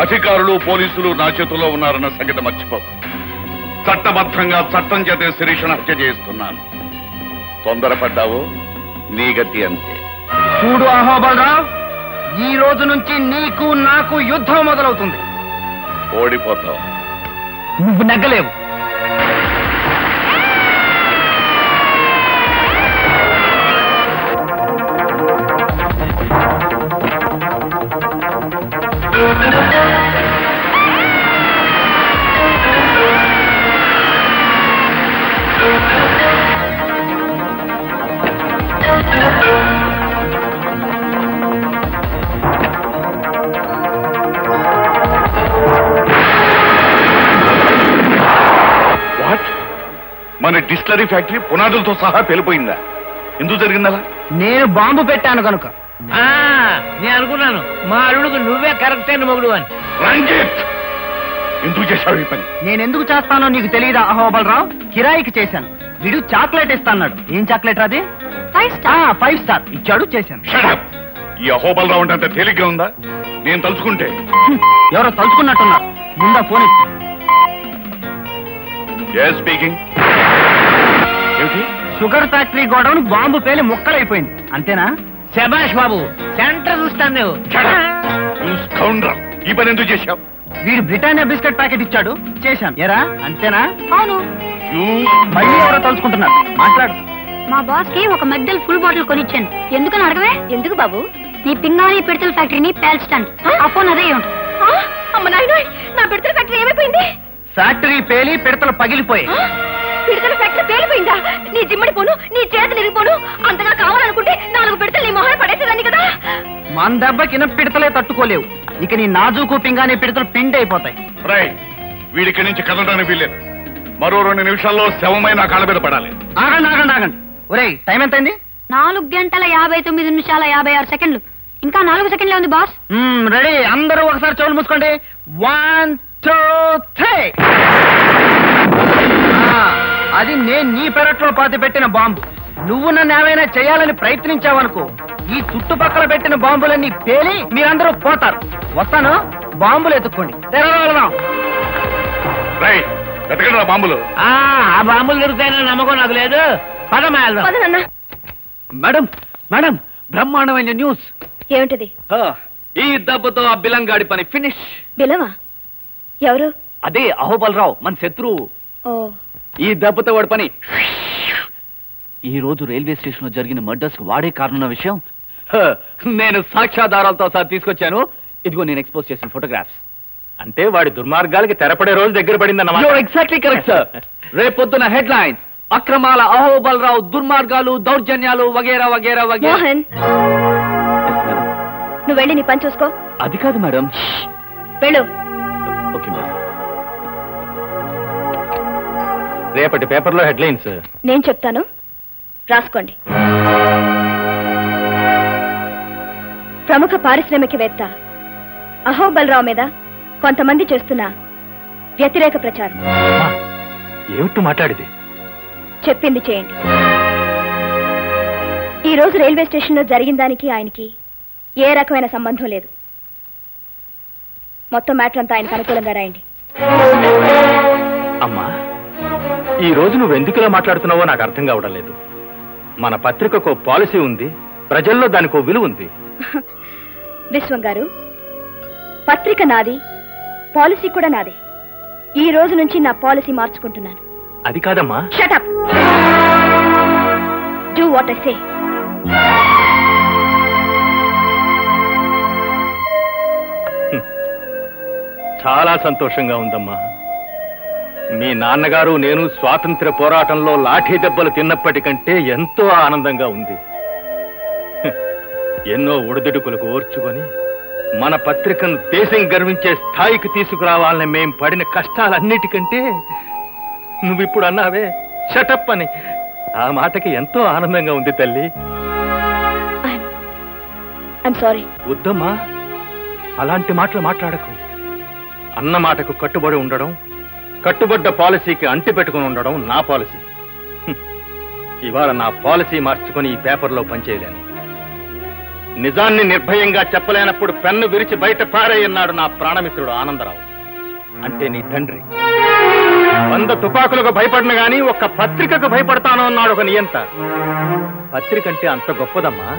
అధికారులు, పోలీసులు నా చేతుల్లో ఉన్నారన్న సంగతి మర్చిపోకు. చట్టబద్ధంగా చట్టం చేతే శిరీషను హత్య చేయిస్తున్నాను. తొందరపడ్డావు, నీ గతి అంతే. చూడు అహోబలరావు, ఈ రోజు నుంచి నీకు నాకు యుద్ధం మొదలవుతుంది. ఓడిపోతావు. నువ్వు నెగ్గలేవు. వాట్? మన డిస్టిలరీ ఫ్యాక్టరీ పునాదులతో సహా పేలిపోయిందా? ఎందుకు జరిగిందలా? నేను బాంబు పెట్టాను కనుక. నేను అనుకున్నాను మా అల్లుడికి నువ్వే కరెక్ట్ అయిన మొగుడు అని. రంజిత్, ఎందుకు చేశావు ఈ పని? నేనెందుకు చేస్తానో నీకు తెలియదా అహోబలరావు? కిరాయికి చేశాను. వీడు చాక్లెట్ ఇస్తాన్నాడు. ఏం చాక్లెట్ అది? 5 స్టార్ ఇచ్చాడు, చేశాను. Shut up! ఈ అహోబలరావు అంటే అంత తేలిగ్గా ఉందా? నేను తలుచుకుంటే. ఎవరో తలుచుకున్నట్టున్నారు. ముందా ఫోన్ ఇచ్చి. Yes, speaking. ఏమిటి? షుగర్ ఫ్యాక్టరీ గోడౌన్ బాంబు పేలి ముక్కలైపోయింది, అంతేనా? శభాష్ బాబు, సెంటర్ చూస్తాను నువ్వు. Shut up! You scoundrel! ఈ పని ఎందుకు చేశావు? వీడు బ్రిటానియా బిస్కెట్ ప్యాకెట్ ఇచ్చాడు, చేశాను. ఎరా, అంతేనా? అవును. మళ్ళీ ఎవరో తలుచుకుంటున్నారు. మాట్లాడు. మా బాస్ కి ఒక మెగ్డల్ ఫుల్ బాటిల్ కొనిచ్చాను. ఎందుకని అడగవే? ఎందుకు బాబు? నీ పింగాణి పిడతల ఫ్యాక్టరీని పేల్చడానికి. ఆ ఫోన్ అదే ఉంటుంది. అమ్మ నాయన, నా పిడతల ఫ్యాక్టరీ ఏమైపోయింది? ఫ్యాక్టరీ పేలి పిడతలు పగిలిపోయి. పిడతల ఫ్యాక్టరీ పేలిపోయిందా? నీ జిమ్మడి పోను, నీ చేతులు ఇరిగిపోను. అంతగా కావాలనుకుంటే 4 పిడతలు నీ మొహన పడేసేదాన్ని కదా. మన దెబ్బకిన పిడతలే తట్టుకోలేవు. ఇక నీ నాజూకు పింగాణి పిడతలు పిండి అయిపోతాయి. వీడికి నుంచి కదలడానికి వీల్లేదు. మరో 2 నిమిషాల్లో శవమై నా కాళ్ళ మీద పడాలి. ఆగండి ఆగండి ఆగండి. ఒరేయ్, టైం ఎంతైంది? 4 గంటల 59 నిమిషాల 56 సెకండ్లు. ఇంకా 4 సెకండ్లే ఉంది బాస్. రెడీ, అందరూ ఒకసారి చెవులు మూసుకోండి. 1 2 3. అది నేను నీ పెరట్లో పాతి పెట్టిన బాంబు. నువ్వు నన్ను ఏమైనా చేయాలని ప్రయత్నించావనుకో, ఈ చుట్టుపక్కల పెట్టిన బాంబులన్నీ పేలి మీరందరూ పోతారు. వస్తాను, బాంబులు ఎత్తుక్కోండి. వెళ్దాం. బాంబులు ఆ బాంబులు దొరుకుతాయని నమ్మకం నాకు లేదు. పదమ్మా వెళ్దాం. మేడం మేడం, బ్రహ్మాండమైన న్యూస్. ఏమిటిది? ఈ దెబ్బతో ఆ బిలంగాడి పని ఫినిష్. బిలవా? ఎవరు? అదే అహోబలరావు, మన శత్రువు. ఓ, ఈ దెబ్బతో వాడి పని. ఈ రోజు రైల్వే స్టేషన్ లో జరిగిన మర్డర్స్ కు వాడే కారణం విషయం నేను సాక్ష్యాధారాలతో సహా తీసుకొచ్చాను. ఇదిగో నేను ఎక్స్పోజ్ చేసిన ఫోటోగ్రాఫ్స్. అంటే వాడి దుర్మార్గాలకి తెరపడే రోజు దగ్గర పడిందన్నమాట. Exactly correct sir. రేపొద్దున హెడ్ లైన్స్: అక్రమాల అహోబలరావు, దుర్మార్గాలు, దౌర్జన్యాలు వగేరా వగేరా వగేరా. మోహన్, నువ్వు వెళ్ళి నీ పని చూసుకో. అది కాదు మేడం. వెళ్ళు. Okay madam. రేపటి పేపర్లో హెడ్లైన్స్ నేను చెప్తాను, రాసుకోండి. ప్రముఖ పారిశ్రామికవేత్త అహోబలరావు మీద కొంతమంది చేస్తున్న వ్యతిరేక ప్రచారం. ఏమిటి మాట్లాడేది? చెప్పింది చేయండి. ఈ రోజు రైల్వే స్టేషన్ లో జరిగిన దానికి ఆయనకి ఏ రకమైన సంబంధం లేదు. మొత్తం మ్యాటర్ అంతా ఆయనకు అనుకూలంగా రాయండి. అమ్మా, ఈ రోజు నువ్వు ఎందుకులా మాట్లాడుతున్నావో నాకు అర్థం కావడం లేదు. మన పత్రికకు పాలసీ ఉంది, ప్రజల్లో దానికి ఓ విలువ ఉంది. విశ్వం గారు, పత్రిక నాది, పాలసీ కూడా నాదే. ఈ రోజు నుంచి నా పాలసీ మార్చుకుంటున్నాను. అది కాదమ్మా. Shut up. Do what I say. చాలా సంతోషంగా ఉందమ్మా. మీ నాన్నగారు నేను స్వాతంత్ర్య పోరాటంలో లాఠీ దెబ్బలు తిన్నప్పటికంటే ఎంతో ఆనందంగా ఉంది. ఎన్నో ఒడిదుడుకులకు ఓర్చుకొని మన పత్రికను దేశం గర్వించే స్థాయికి తీసుకురావాలని మేం పడిన కష్టాలన్నిటికంటే నువ్విప్పుడు అన్నావే షటప్ అని, ఆ మాటకి ఎంతో ఆనందంగా ఉంది తల్లి. సారీ. వద్దమ్మా, అలాంటి మాటలు మాట్లాడకు. అన్న మాటకు కట్టుబడి ఉండడం, కట్టుబడ్డ పాలసీకి అంటి పెట్టుకుని ఉండడం నా పాలసీ. ఇవాళ నా పాలసీ మార్చుకొని ఈ పేపర్లో పనిచేయలేను. నిజాన్ని నిర్భయంగా చెప్పలేనప్పుడు పెన్ను విరిచి బయట పారేయన్నాడు నా ప్రాణమిత్రుడు ఆనందరావు, అంటే నీ తండ్రి. 100 తుపాకులకు భయపడిన గాని ఒక్క పత్రికకు భయపడతాను అన్నాడు ఒక నియంత. పత్రిక అంటే అంత గొప్పదమ్మా.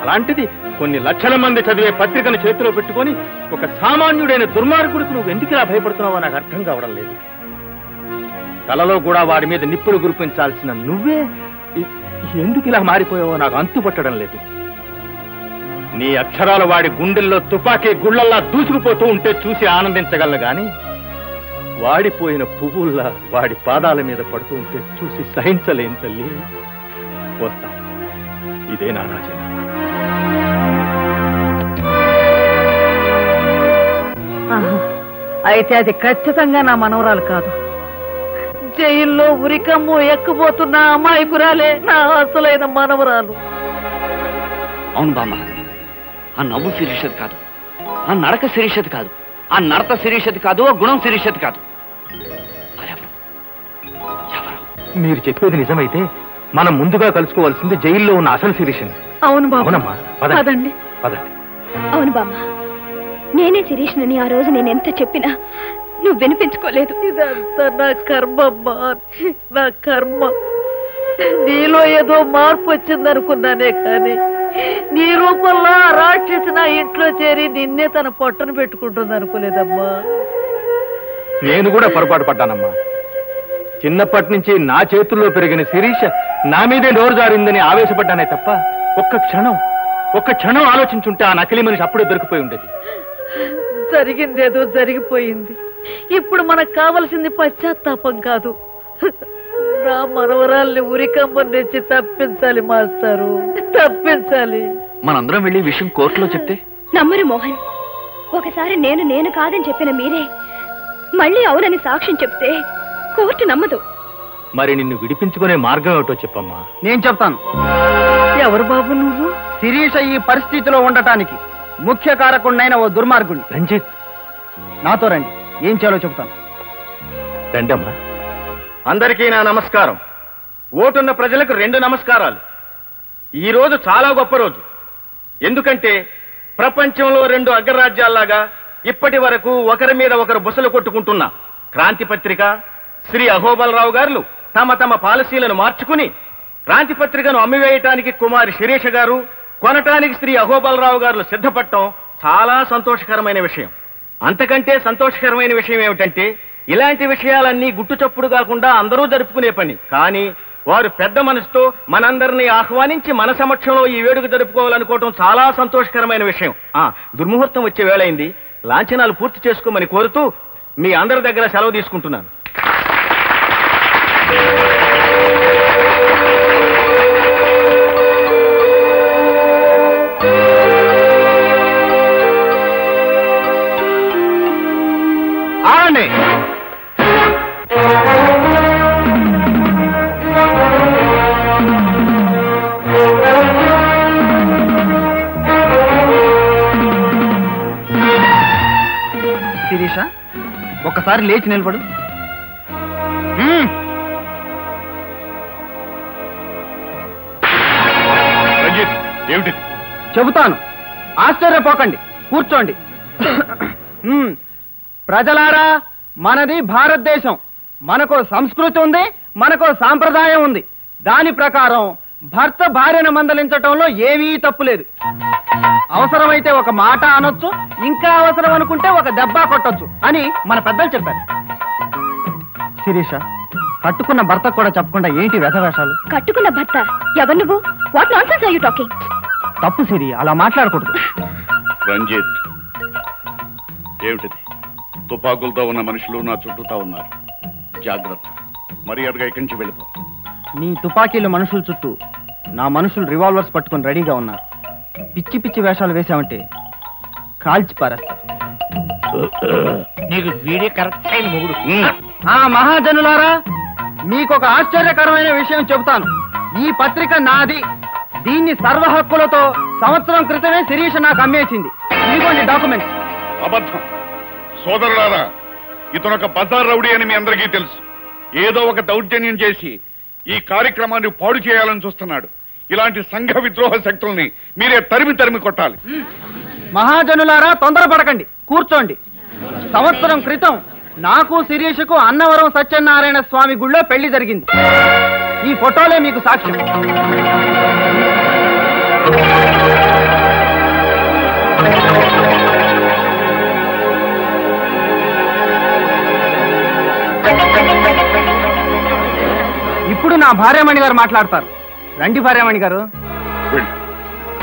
అలాంటిది కొన్ని లక్షల మంది చదివే పత్రికను చేతిలో పెట్టుకొని ఒక సామాన్యుడైన దుర్మార్గుడికి నువ్వు ఎందుకు ఇలా భయపడుతున్నావో నాకు అర్థం కావడం లేదు. కలలో కూడా వాడి మీద నిప్పులు గురిపించాల్సిన నువ్వే ఎందుకు ఇలా మారిపోయావో నాకు అంతుపట్టడం లేదు. నీ అక్షరాలు వాడి గుండెల్లో తుపాకీ గుళ్ళల్లా దూసుకుపోతూ ఉంటే చూసి ఆనందించగలను గాని వాడిపోయిన పువ్వుల్లా వాడి పాదాల మీద పడుతూ ఉంటే చూసి సహించలేను తల్లి. వస్తా. ఇదే నా రాజీనామా. అయితే అది ఖచ్చితంగా నా మనవరాలు కాదు. జైల్లో ఉరికమ్ము ఎక్కుపోతున్న అమాయకురాలే నా అసలైన మనవరాలు. అవును బామ్మ, ఆ నవ్వు శిరీషది కాదు, ఆ నడక శిరీషది కాదు, ఆ నడత శిరీషది కాదు, ఆ గుణం శిరీషది కాదు. మీరు చెప్పేది నిజమైతే మనం ముందుగా కలుసుకోవాల్సింది జైల్లో ఉన్న అసలు శిరీషని. అవును బాబు. అవునమ్మా, పదండి. పదండి. అవును బామ్మ, నేనే శిరీష్నని ఆ రోజు నేనెంత చెప్పినా నువ్వు వినిపించుకోలేదు. ఇదంతా నా కర్మమ్మా, నా కర్మ. నీలో ఏదో మార్పు వచ్చిందనుకున్నానే కానీ నీ రూపంలో ఆ రాక్షసి నా ఇంట్లో చేరి నిన్నే తన పొట్టను పెట్టుకుంటుంది అనుకోలేదమ్మా. నేను కూడా పొరపాటు పడ్డానమ్మా. చిన్నప్పటి నుంచి నా చేతుల్లో పెరిగిన శిరీష నా మీదే నోరు జారిందని ఆవేశపడ్డానే తప్ప ఒక్క క్షణం ఆలోచించుంటే ఆ నకిలీ మనిషి అప్పుడే దొరికిపోయి ఉండేది. జరిగిందేదో జరిగిపోయింది. ఇప్పుడు మనకు కావలసింది పశ్చాత్తాపం కాదు, నా మనవరాల్ని ఉరికంబం తెచ్చి తప్పించాలి మాస్టారు, తప్పించాలి. మనందరం వెళ్ళి విషయం కోర్టులో చెప్తే నమ్మరు మోహన్. ఒకసారి నేను కాదని చెప్పిన మీరే మళ్ళీ అవునని సాక్ష్యం చెప్తే కోర్టు నమ్మదు. మరి నిన్ను విడిపించుకునే మార్గం ఏమిటో చెప్పమ్మా. నేను చెప్తాను. ఎవరు బాబు నువ్వు? శిరీష ఈ పరిస్థితిలో ఉండటానికి ముఖ్య కారకుడినైన ఓ దుర్మార్గుణ్ణి. రంజిత్, నాతో రండి, ఏం చేయాలో చెబుతాను. రండమ్మా. అందరికీ నా నమస్కారం. ఓటున్న ప్రజలకు 2 నమస్కారాలు. ఈ రోజు చాలా గొప్ప రోజు. ఎందుకంటే ప్రపంచంలో 2 అగ్రరాజ్యాల్లాగా ఇప్పటి వరకు ఒకరి మీద ఒకరు బుసలు కొట్టుకుంటున్న క్రాంతి పత్రిక, శ్రీ అహోబలరావు గారు తమ తమ పాలసీలను మార్చుకుని క్రాంతి పత్రికను అమ్మివేయటానికి కుమారి శిరీష గారు, కొనటానికి శ్రీ అహోబలరావు గారు సిద్ధపడటం చాలా సంతోషకరమైన విషయం. అంతకంటే సంతోషకరమైన విషయం ఏమిటంటే ఇలాంటి విషయాలన్నీ గుట్టుచప్పుడు కాకుండా అందరూ జరుపుకునే పని. కానీ వారు పెద్ద మనసుతో మనందరినీ ఆహ్వానించి మన సమక్షంలో ఈ వేడుక జరుపుకోవాలనుకోవటం చాలా సంతోషకరమైన విషయం. దుర్ముహూర్తం వచ్చే వేళైంది. లాంఛనాలు పూర్తి చేసుకోమని కోరుతూ మీ అందరి దగ్గర సెలవు తీసుకుంటున్నాను. ఆడండి. శిరీష, ఒక్కసారి లేచి నిలబడు. రంజిత్, ఏమిటి? చెబుతాను, ఆశ్చర్యపోకండి, కూర్చోండి. ప్రజలారా, మనది భారతదేశం. మనకో సంస్కృతి ఉంది, మనకో సాంప్రదాయం ఉంది. దాని ప్రకారం భర్త భార్యను మందలించటంలో ఏమీ తప్పులేదు. అవసరమైతే ఒక మాట అనొచ్చు, ఇంకా అవసరం అనుకుంటే ఒక దెబ్బ కొట్టొచ్చు అని మన పెద్దలు చెప్పారు. శిరీష, కట్టుకున్న భర్త కూడా చెప్పకుండా ఏంటి వ్యధవేషాలు? కట్టుకున్న భర్త ఎవరు నువ్వు? What nonsense are you talking? తప్పు సిరి, అలా మాట్లాడకూడదు. రంజిత్, ఏమిటిది? తుపాకులతో ఉన్న మనుషులు నా చుట్టూతా ఉన్నారు. జాగ్రత్త, మర్యాదగా ఇక్కడి నుంచి వెళ్ళిపో. నీ తుపాకీలు మనుషుల చుట్టూ, నా మనుషులు రివాల్వర్స్ పట్టుకుని రెడీగా ఉన్నారు. పిచ్చి పిచ్చి వేషాలు వేశామంటే కాల్చి పారేస్తా. నీకు వీడే కరెక్ట్ అయిన మొగుడు. మహాజనులారా, మీకొక ఆశ్చర్యకరమైన విషయం చెబుతాను. ఈ పత్రిక నాది. దీన్ని సర్వ హక్కులతో సంవత్సరం క్రితమే శిరీష నాకు అమ్మేసింది. ఇదిగోండి డాక్యుమెంట్స్. అబద్ధం. సోదరులారా, ఇతనొక బజార్ రౌడీ అని మీ అందరికీ తెలుసు. ఏదో ఒక దౌర్జన్యం చేసి ఈ కార్యక్రమాన్ని పాడు చేయాలని చూస్తున్నాడు. ఇలాంటి సంఘ విద్రోహ శక్తుల్ని మీరే తరిమి తరిమి కొట్టాలి. మహాజనులారా, తొందరపడకండి, కూర్చోండి. సంవత్సరం క్రితం నాకు శిరీషకు అన్నవరం సత్యనారాయణ స్వామి గుళ్ళో పెళ్లి జరిగింది. ఈ ఫోటోలే మీకు సాక్ష్యం. ఇప్పుడు నా భార్యామణి గారు మాట్లాడతారు. రండి భార్యామణి గారు.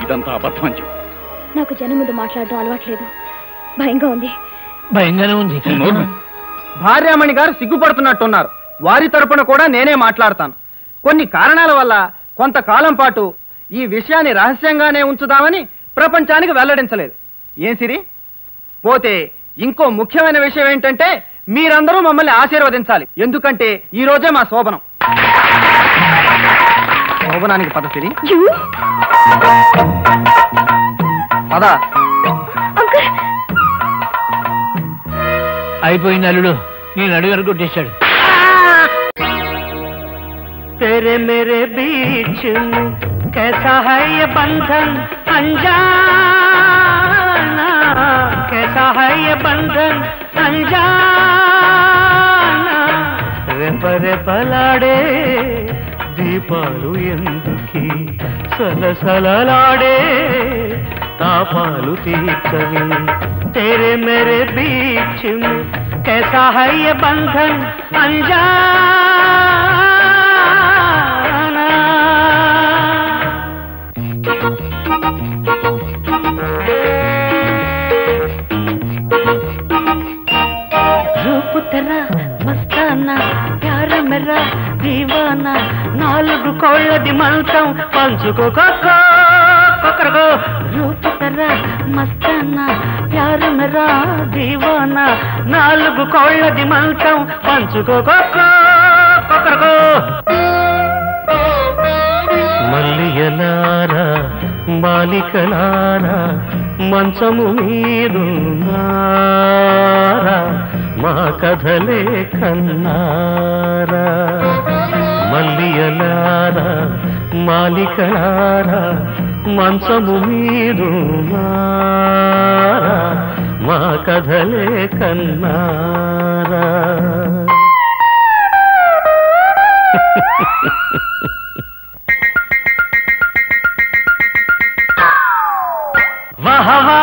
ఇదంతా అబద్ధం అని చెప్పు. నాకు జనం ముందు మాట్లాడడం అలవాట్లేదు, భయంగా ఉంది. భయంగానే ఉంది. భార్యామణి గారు సిగ్గుపడుతున్నట్టున్నారు. వారి తరపున కూడా నేనే మాట్లాడతాను. కొన్ని కారణాల వల్ల కొంతకాలం పాటు ఈ విషయాన్ని రహస్యంగానే ఉంచుదామని ప్రపంచానికి వెల్లడించలేదు. ఏం సిరి? పోతే ఇంకో ముఖ్యమైన విషయం ఏంటంటే మీరందరూ మమ్మల్ని ఆశీర్వదించాలి. ఎందుకంటే ఈ రోజే మా శోభనం. శోభనానికి పద సిరి. పద. అయిపోయింది అల్లుడు, నేను అడుగు కొట్టేశాడు. तेरे मेरे बीच में कैसा है ये बंधन अनजाना, कैसा है ये बंधन अनजाना, రెపరెపలాడే దీపాలు ఎందుకి, సలసలలాడే తాపాలు తీర్చవి. तेरे मेरे बीच में कैसा है ये बंधन अनजाना. रूप तेरा मस्ताना, प्यार मेरा दीवाना, నాలుగు కోళ్ళది మంచం పంచుకోకో కొకరకో. రూప తెరా మస్తానా, ప్యార్ మెరా దీవానా, నాలుగు కోళ్ళది మంచం పంచుకోకో కొకరకో. మల్లియలారా బాలికలారా మంచము మీదున్నారా, మా కథలే కన్నారా, మల్లియలారా మాలికలారా మంచము మీరున్నారా మా కథలే కన్నారా వహవా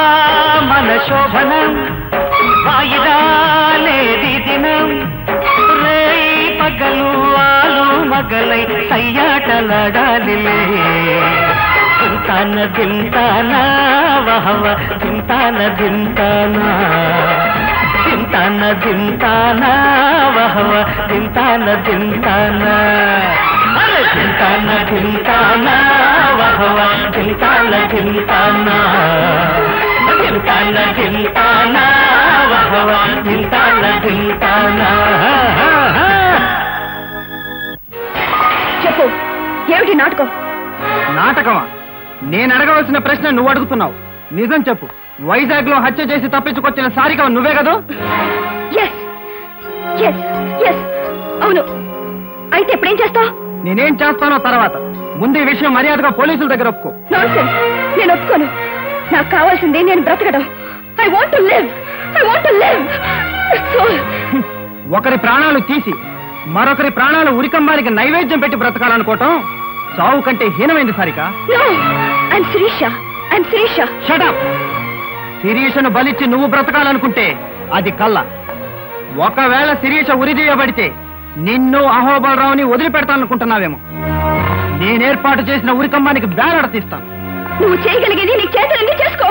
మన శోభనం వాయిదాలేది దినం రేయి పగలు ఆలు మగలై సయ్యాటలాడాలిలే చింతాన దింతానా వహవ చింతాన దింతానా చింతాన దింతానా వహవ చింతాన దింతానా చింతాన దింతానా వహవ చింతాన దింతానా చింతాన దింతానా వహవ చింతాన దింతానా చెప్పు ఏమిటి నాటకం? నాటకమా? నేను అడగవలసిన ప్రశ్న నువ్వు అడుగుతున్నావు. నిజం చెప్పు, వైజాగ్ లో హత్య చేసి తప్పించుకొచ్చిన సారిక నువ్వే కదూ? అవును. అయితే ఎప్పుడేం చేస్తావు? నేనేం చేస్తానో తర్వాత. ముందు ఈ విషయం మర్యాదగా పోలీసుల దగ్గర ఒప్పుకో. నాన్సెన్స్. నేను ఒప్పుకోను. నాకు కావాల్సింది నేను బ్రతకడం. I want to live. ఒకరి ప్రాణాలు తీసి మరొకరి ప్రాణాలు ఉరికంబానికి నైవేద్యం పెట్టి బ్రతకాలనుకోవటం చావు కంటే హీనమైంది సారిక. Shut up. శిరీషను బలిచ్చి నువ్వు బ్రతకాలనుకుంటే అది కళ్ళ. ఒకవేళ శిరీష ఉరిదీయబడితే నిన్ను అహోబలరావుని వదిలిపెడతాననుకుంటున్నావేమో. నేనేర్పాటు చేసిన ఉరికంబానికి బ్యానర్ తీస్తాను. నువ్వు చేయగలిగేది నీ చేతులన్నీ చేసుకో.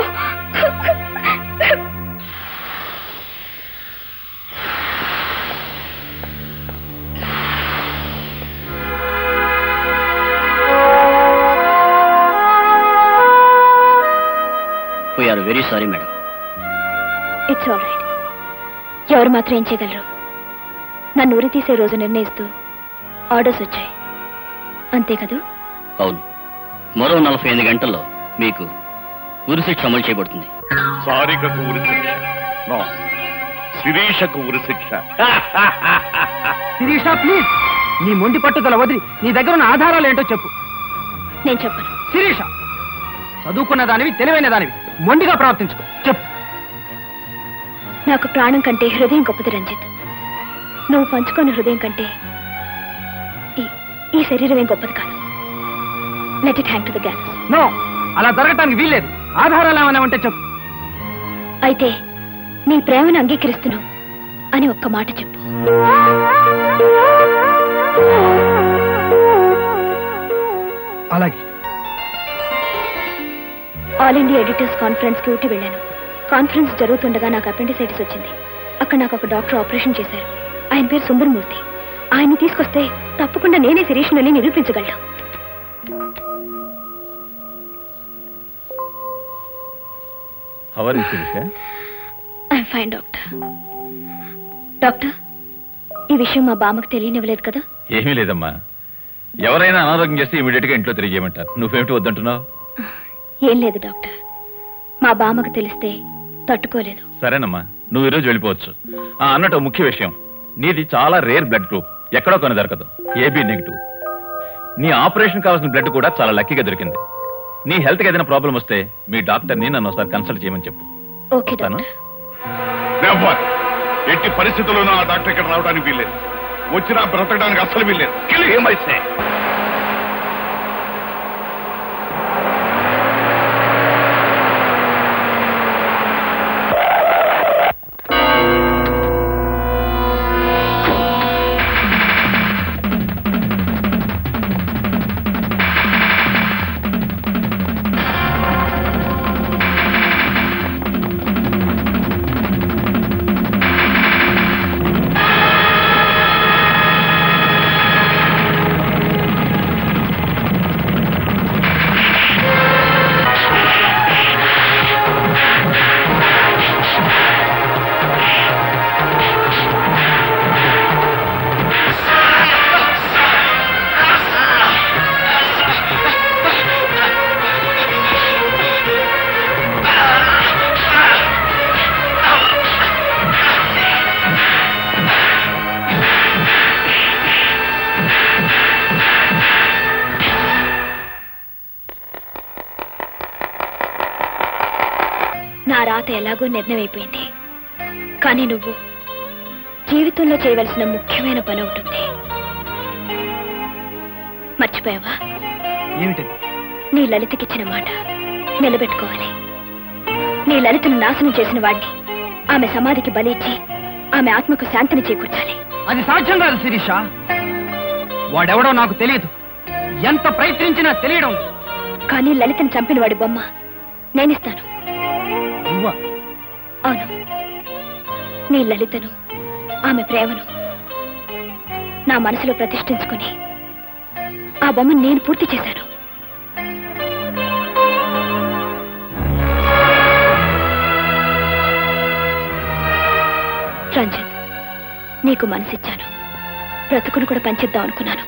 We are very sorry, madam. It's all right. ఎవరు మాత్రం ఏం చేయగలరు? నన్ను ఉరి తీసే రోజు నిర్ణయిస్తూ ఆర్డర్స్ వచ్చాయి, అంతే కదూ? అవును. మరో 45 గంటల్లో మీకు ఉరిశిక్ష అమలు చేయబడుతుంది. సారికకు ఉరిశిక్ష? నో, శిరీషకు ఉరిశిక్ష. శిరీష ప్లీజ్, నీ మొండి పట్టుదల వదిలి నీ దగ్గర ఉన్న ఆధారాలు ఏంటో చెప్పు. నేను చెప్పను. శిరీష, చదువుకున్న దానివి, తెలివైన దానివి, మొండిగా ప్రవర్తించుకో. చెప్పు. నాకు ప్రాణం కంటే హృదయం గొప్పది రంజిత్. నువ్వు పంచుకున్న హృదయం కంటే ఈ శరీరమే గొప్పది కాదు. Let it hang to the gas. No, అలా జరగటానికి వీల్లేదు. ఆధారాలు ఏమైనా ఉంటే చెప్పు. అయితే నీ ప్రేమను అంగీకరిస్తున్నావు అని ఒక్క మాట చెప్పు. అలాగే. ఆల్ ఇండియా ఎడిటర్స్ కాన్ఫరెన్స్ కి ఊటీ వెళ్ళాను. కాన్ఫరెన్స్ జరుగుతుండగా నాకు అపెండిసైటిస్ వచ్చింది. అక్కడ నాకు ఒక డాక్టర్ ఆపరేషన్ చేశారు. ఆయన పేరు సుందరమూర్తి. ఆయన్ని తీసుకొస్తే తప్పకుండా నేనే శిరీష్ని నిరూపించగలను. I'm fine doctor. డాక్టర్, ఈ విషయం మా బామ్మకు తెలియనివ్వలేదు కదా? ఏమీ లేదమ్మా. ఎవరైనా అనారోగ్యం చేస్తే ఇమీడియట్ గా ఇంట్లో తెలియజేయమంటారు. నువ్వేమిటి వద్దంటున్నావు? ఏం లేదు డాక్టర్, మా బామ్మకు తెలిస్తే తట్టుకోలేదు. సరేనమ్మా, నువ్వు ఈరోజు వెళ్ళిపోవచ్చు. అన్నట్టు ముఖ్య విషయం, నీది చాలా రేర్ బ్లడ్ గ్రూప్, ఎక్కడో కొని దొరకదు, ఏబీ నెగిటివ్. నీ ఆపరేషన్ కావాల్సిన బ్లడ్ కూడా చాలా లక్కీగా దొరికింది. నీ హెల్త్ కి ఏదైనా ప్రాబ్లం వస్తే మీ డాక్టర్ని నన్ను ఒకసారి కన్సల్ట్ చేయమని చెప్పు. Okay doctor. ఎట్టి పరిస్థితుల్లోనూ ఆ డాక్టర్ ఇక్కడ రావడానికి వీల్లేదు. వచ్చినా బ్రతకడానికి అస్సలు వీల్లేదు. ఏమైతే నా రాత ఎలాగో నిర్ణయం అయిపోయింది. కానీ నువ్వు జీవితంలో చేయవలసిన ముఖ్యమైన పని ఒకటి ఉంది. మర్చిపోయావా? ఏమిటది? నీ లలితకిచ్చిన మాట నిలబెట్టుకోవాలి. నీ లలితను నాశనం చేసిన వాడిని ఆమె సమాధికి బలిచ్చి ఆమె ఆత్మకు శాంతిని చేకూర్చాలి. అది సాధ్యం కాదు శిరీష. వాడెవడో నాకు తెలియదు, ఎంత ప్రయత్నించినా తెలియడం. కానీ లలితను చంపిన వాడి బొమ్మ నేనిస్తాను. నువ్వా? అవును, నీ లలితను, ఆమె ప్రేమను నా మనసులో ప్రతిష్ఠించుకుని ఆ బొమ్మను నేను పూర్తి చేశాను. రంజన్, నీకు మనసిచ్చాను, బ్రతుకును కూడా పంచిద్దాం అనుకున్నాను.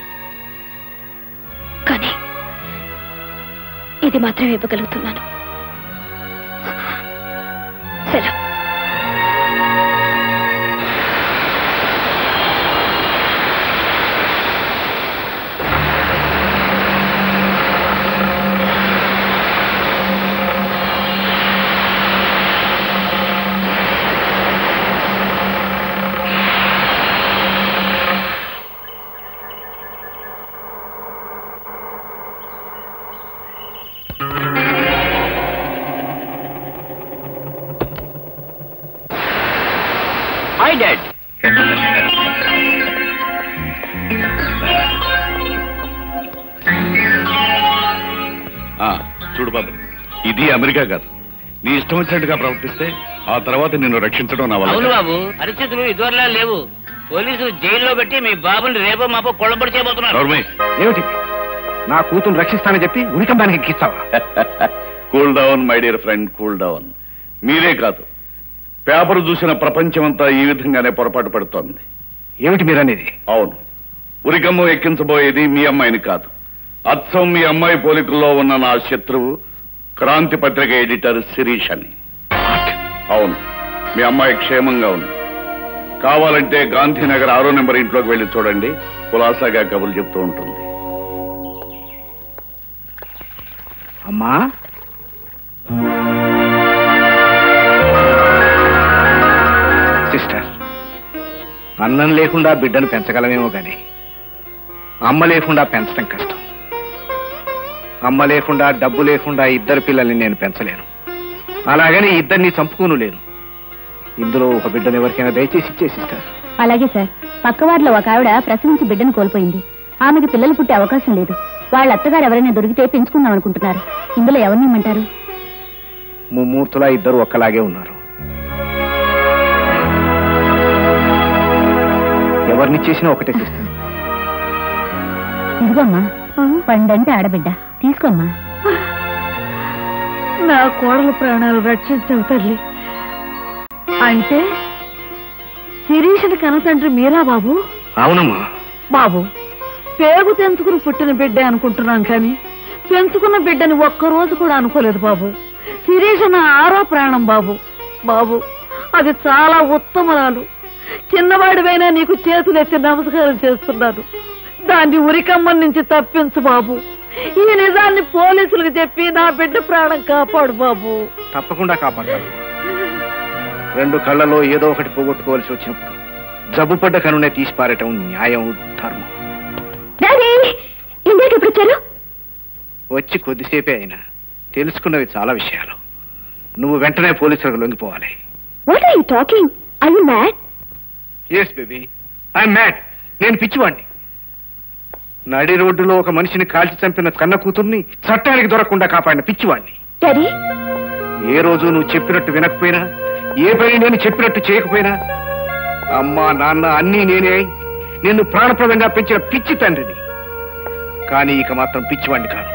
కానీ ఇది మాత్రమే ఇవ్వగలుగుతున్నాను. సెలవు. Hi dad. చూడు బాబు, ఇది అమెరికా కాదు. నీ ఇష్టం వచ్చినట్టుగా ప్రవర్తిస్తే ఆ తర్వాత నిన్ను రక్షించడం నా వల్ల. అవును బాబు, పరిస్థితులు ఇదివరలా లేవు. పోలీసులు జైల్లో పెట్టి మీ బాబుని రేపో మాపో కొల్లబడి చేయబోతున్నారు. ఏమిటి? నా కూతురు రక్షిస్తానని చెప్పి ఉరికంబానికి ఎక్కిస్తావా? Cool down my dear friend, cool down. మీరే కాదు, పేపర్ చూసిన ప్రపంచమంతా ఈ విధంగానే పొరపాటు పడుతోంది. ఏమిటి మీరనేది? అవును, ఉరికమ్మ ఎక్కించబోయేది మీ అమ్మాయిని కాదు, అచ్చం మీ అమ్మాయి పోలికల్లో ఉన్న నా శత్రువు క్రాంతి పత్రిక ఎడిటర్ శిరీష్ అని. అవును, మీ అమ్మాయి క్షేమంగా ఉంది. కావాలంటే గాంధీనగర్ 6వ నెంబర్ ఇంట్లోకి వెళ్లి చూడండి, కులాసాగా కబుర్లు చెప్తూ ఉంటుంది. అమ్మా, సిస్టర్, అన్నం లేకుండా బిడ్డను పెంచగలమేమో గాని అమ్మ లేకుండా పెంచడం కష్టం. అమ్మ లేకుండా, డబ్బు లేకుండా ఇద్దరు పిల్లల్ని నేను పెంచలేను. అలాగని ఇద్దరిని చంపుకోను లేను. ఇందులో ఒక బిడ్డను ఎవరికైనా దయచేసి ఇచ్చేసిస్తారు. అలాగే సార్. పక్కవారిలో ఒక ఆవిడ ప్రసవించి బిడ్డను కోల్పోయింది. ఆమెకు పిల్లలు పుట్టే అవకాశం లేదు. వాళ్ళ అత్తగారు ఎవరైనా దొరికితే పెంచుకుందాం అనుకుంటున్నారు. ఇందులో ఎవరిని ఇమ్మంటారు? ముమ్మూర్తులా ఇద్దరు ఒక్కలాగే ఉన్నారు. ఎవరిని చేసినా ఒకటే సిస్టర్. ఇదిగోమ్మా, పండంటే ఆడబిడ్డ, తీసుకోమ్మా. నా కోడలు ప్రాణాలు రక్షించవు తల్లి. అంటే శిరీషుని కనతండ్రి మీరా బాబు? అవునమ్మా. బాబు, పేగు తెంచుకుని పుట్టిన బిడ్డే అనుకుంటున్నాం కానీ పెంచుకున్న బిడ్డని ఒక్కరోజు కూడా అనుకోలేదు బాబు. శిరీష నా 6వ ప్రాణం బాబు. బాబు, అది చాలా ఉత్తమరాలు. చిన్నవాడివైనా నీకు చేతులెత్తి నమస్కారం చేస్తున్నాను. దాన్ని ఉరికమ్మం నుంచి తప్పించు బాబు. ఈ నిజాన్ని పోలీసులకు చెప్పి నా బిడ్డ ప్రాణం కాపాడు బాబు. తప్పకుండా కాపాడతాను. 2 కళ్ళలో ఏదో ఒకటి పోగొట్టుకోవాల్సి వచ్చినప్పుడు జబ్బుపడ్డ కనునే తీసి పారటం న్యాయం, ధర్మం. ఇండియాకి ఎప్పుడు వచ్చారు? వచ్చి కొద్దిసేపే అయినా తెలుసుకున్నవి చాలా విషయాలు. నువ్వు వెంటనే పోలీసులకు లొంగిపోవాలి. What are you talking? Are you mad? yes baby, I'm mad. నేను పిచ్చివాణ్ణి. నడి రోడ్డులో ఒక మనిషిని కాల్చి చంపిన కన్న కూతుర్ని చట్టానికి దొరకకుండా కాపాడిన పిచ్చివాణ్ణి. డాడీ, ఏ రోజు నువ్వు చెప్పినట్టు వినకపోయినా, ఏ పని నేను చెప్పినట్టు చేయకపోయినా, అమ్మా నాన్న అన్నీ నేనే నిన్ను ప్రాణప్రదంగా పెంచిన పిచ్చి తండ్రిని. కానీ ఇక మాత్రం పిచ్చివాణ్ణి కాదు.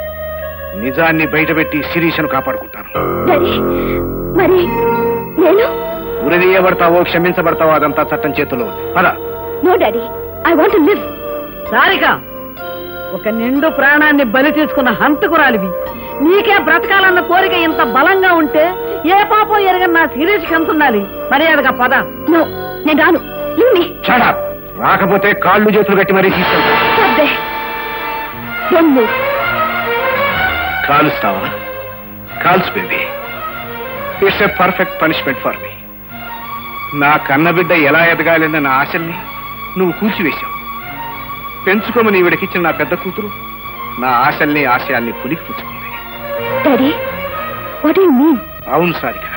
నిజాన్ని బయటపెట్టి శిరీషను కాపాడుకుంటాను. డాడీ, మరి నేను ఉరిదీయబడతావో క్షమించబడతావో అదంతా చట్టం చేతుల్లో ఉంది. అలా no daddy, I want to live. Sarika, ఒక నిండు ప్రాణాన్ని బలి తీసుకున్న హంతకురాలివి. నీకే బ్రతకాలన్న కోరిక ఇంత బలంగా ఉంటే ఏ పాపం ఎరగని నా శిరీష్ కంటున్నాలి. మర్యాదగా పద. నో, నేను రాను. Leave me. Shut up. రాకపోతే కాళ్ళు చేతులు కట్టి మరీ తీసుకెళ్తా. కాలుస్తావా? కాల్స్ బేబీ. It's a perfect punishment for me. నా కన్నబిడ్డ ఎలా ఎదగాలన్న నా ఆశల్ని నువ్వు కూల్చివేశావు. పెంచుకోమని ఈవిడకిచ్చిన నా పెద్ద కూతురు నా ఆశల్ని ఆశయాల్ని పులికి పుచ్చుకుంది. అవును సారిక,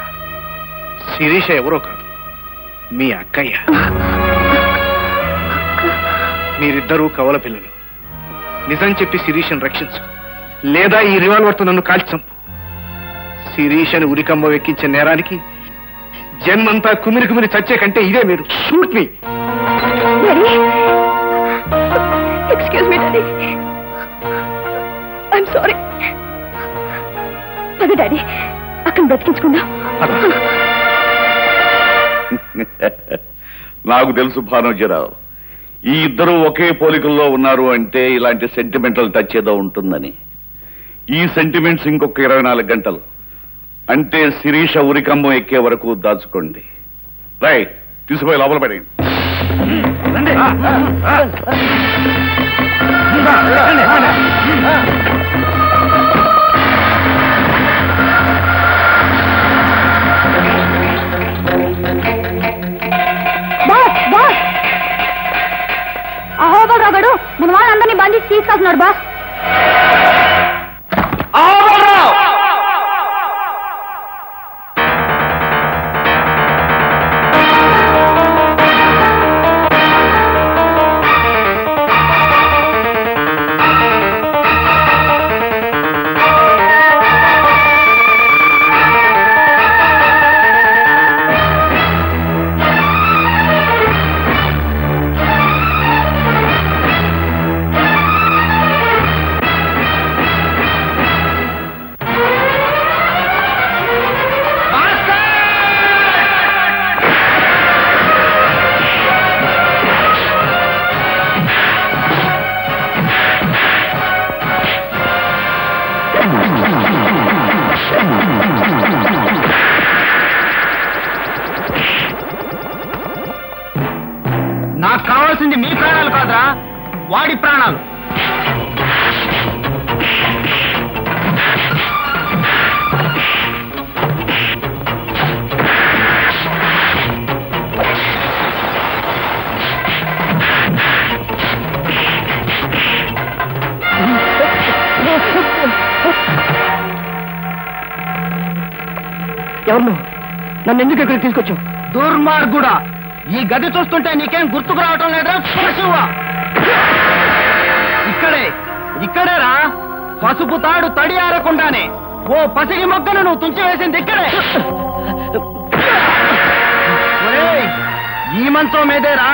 శిరీష ఎవరో కాదు, మీ అక్కయ్య. మీరిద్దరూ కవల పిల్లలు. నిజం చెప్పి శిరీషను రక్షించు, లేదా ఈ రివాల్వర్తో నన్ను కాల్చి చంపు. శిరీషను ఉరికంబ ఎక్కించిన నేరానికి జన్మంతా కుమిరి కుమిరి చచ్చే కంటే ఇదే మీరు. Shoot me. Excuse me daddy, I'm sorry. పద డాడీ, అక్కడ బ్రతికించుకుందాం. నాకు తెలుసు భానుజీరావు, ఈ ఇద్దరు ఒకే పోలికల్లో ఉన్నారు అంటే ఇలాంటి సెంటిమెంటల్ టచ్ ఏదో ఉంటుందని. ఈ సెంటిమెంట్స్ ఇంకొక 24 గంటలు అంటే శిరీష ఉరికంబం ఎక్కే వరకు దాచుకోండి. రైట్, తీసుకుపోయి లోపల పడేయండి. అహోబలరావు గడు మన వాళ్ళందరినీ బంధించి తీసుకొస్తున్నాడు బాస్. నాకు కావాల్సింది మీ ప్రాణాలు కాదురా, వాడి ప్రాణాలు. ఎవరు నన్ను ఎందుకు ఇక్కడ తీసుకొచ్చావు? దుర్మార్గుడా, ఈ గది చూస్తుంటే నీకేం గుర్తుకు రావటం లేదా? ఇక్కడేరా పసుపు తాడు తడి ఆరకుండానే ఓ పసిగి మొగ్గను నువ్వు తుంచివేసింది ఇక్కడే. ఈ మంచం మీదేరా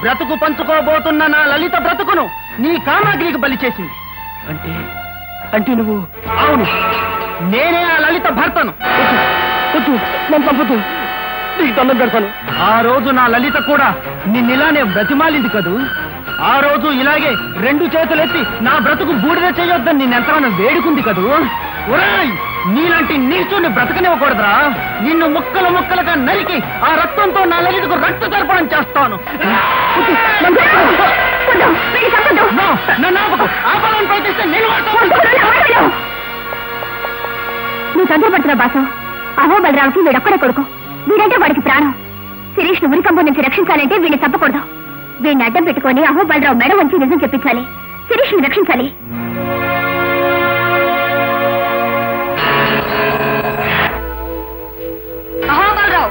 బ్రతుకు పంచుకోబోతున్న నా లలిత బ్రతుకును నీ కామాగ్రికి బలి చేసింది. అంటే నువ్వు? అవును, నేనే ఆ లలిత భర్తను. నన్ను చంపొద్దు, నీకు దండం పెడతాను. ఆ రోజు నా లలిత కూడా నిన్నిలానే బ్రతిమాలింది కదూ. ఆ రోజు ఇలాగే 2 చేతులెత్తి నా బ్రతుకు బూడిద చేయొద్దని నిన్నెంతగానో వేడుకుంది కదూ. ఒరేయ్, నీలాంటి నీచుని బ్రతకనివ్వకూడదురా. నిన్ను ముక్కలు ముక్కలుగా నరికి ఆ రక్తంతో నా లలితకు రక్త తర్పణం చేస్తాను. ఆపాలని ప్రయత్నిస్తే నేను నువ్వు తొందరపడుతున్నా బాసు. అహోబలరావుకి వీడొక్కడే కొడుకు, వీడంటే వాడికి ప్రాణం. శిరీష్ ను ఉరికంబం నుంచి రక్షించాలంటే వీడిని తప్పకూడదు. వీడిని అడ్డం పెట్టుకుని అహోబలరావు మెడ వంచి నిజం చెప్పించాలి. శిరీష్ ని రక్షించాలి. అహోబలరావు,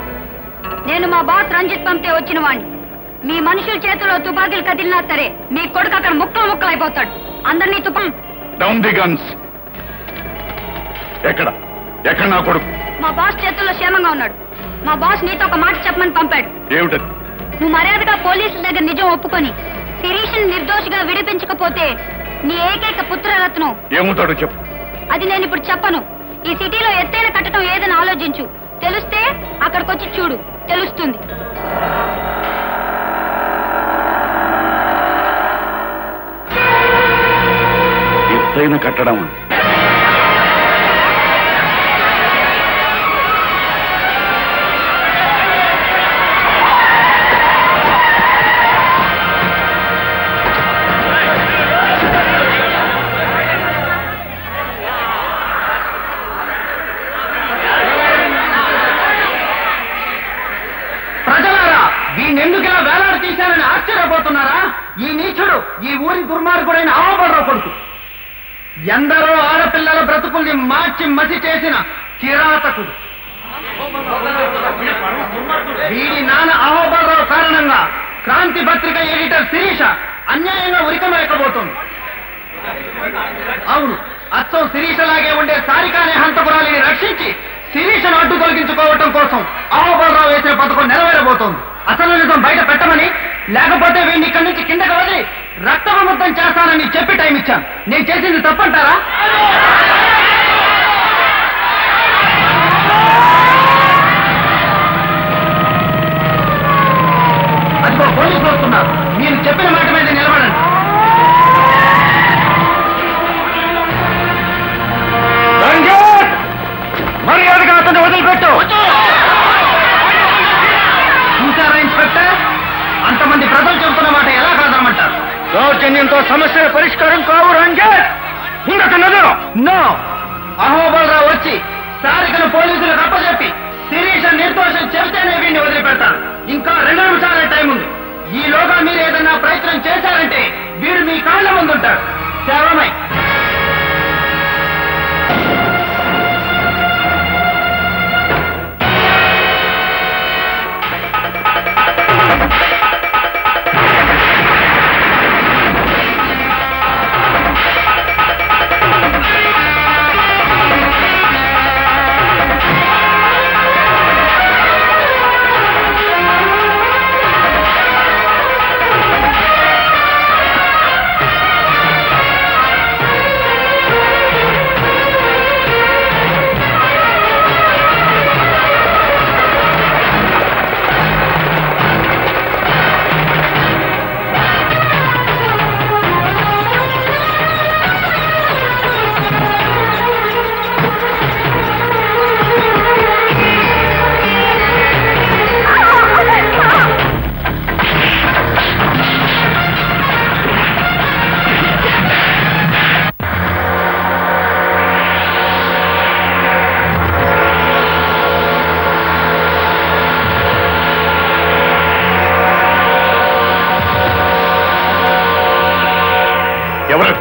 నేను మా బాస్ రంజిత్ పంపితే వచ్చిన వాణ్ణి. మీ మనుషుల చేతిలో తుపాకీలు కదిలినా సరే మీ కొడుకు అక్కడ ముక్కలు ముక్కలు అయిపోతాడు. అందరినీ డౌన్ ది గన్స్. ఎక్కడ నా కొడుకు? మా బాస్ చేతుల్లో క్షేమంగా ఉన్నాడు. మా బాస్ నీతో ఒక మాట చెప్పమని పంపాడు. ఏమిటది? నువ్వు మర్యాదగా పోలీసుల దగ్గర నిజం ఒప్పుకొని శిరీష్ని నిర్దోషిగా విడిపించకపోతే నీ ఏకైక పుత్రరత్నం ఏమవుతాడో చెప్పు. అది నేను ఇప్పుడు చెప్పను. ఈ సిటీలో ఎత్తైన కట్టడం ఏదని ఆలోచించు. తెలిస్తే అక్కడికొచ్చి చూడు, తెలుస్తుంది. ఎత్తైన కట్టడం? ఈ నీచుడు ఈ ఊరి దుర్మార్గుడైన అహోబలరావు కొడుకు. ఎందరో ఆడపిల్లల బ్రతుకుల్ని మార్చి మసి చేసిన కిరాతకుడు. వీడి నాన్న అహోబలరావు కారణంగా క్రాంతి పత్రిక ఎడిటర్ శిరీష అన్యాయంగా ఉరికమలేకపోతుంది. అవును, అచ్చం శిరీషలాగే ఉండే సారిక అనే హంతపురాలిని రక్షించి శిరీషను అడ్డు తొలగించుకోవటం కోసం అహోబలరావు వేసిన పథకం నెరవేరబోతోంది. అసలు నిజం బయట పెట్టమని, లేకపోతే వీడిని ఇక్కడి నుంచి కిందకి వదిలి రక్తముద్దం చేస్తానని చెప్పి టైం ఇచ్చాను. నేను చేసింది తప్పంటారా? అదిగో పోలీసులు వస్తున్నారు. మీరు చెప్పిన మాట మీద నిలబడండి. మర్యాదగా అతన్ని వదిలిపెట్టు. చూసారా ఇన్స్పెక్టర్, అంతమంది ప్రజలు చెబుతున్న మాట ఎలా కాదనమంటారు? దౌర్జన్యంతో సమస్యల పరిష్కారం కావు రంజిత్. నో, అహోబలరావు వచ్చి సారికను పోలీసులకు అప్పచెప్పి శిరీష నిర్దోషం చెబితేనే వీడిని వదిలిపెడతారు. ఇంకా 2 నిమిషాలే టైం ఉంది. ఈలోగా మీరు ఏదన్నా ప్రయత్నం చేశారంటే వీడు మీ కాళ్ళ ముందుంటాడు. శవమై ఎవరు?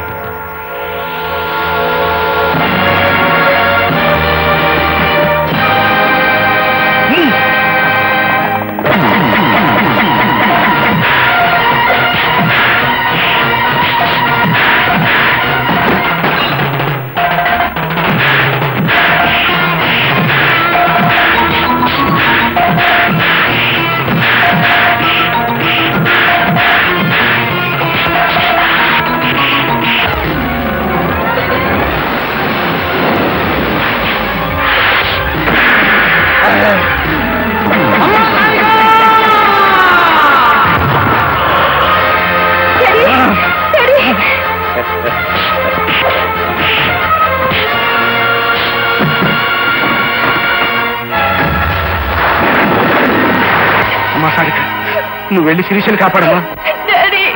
నువ్వు వెళ్ళి శిరీషని కాపాడమ్మా.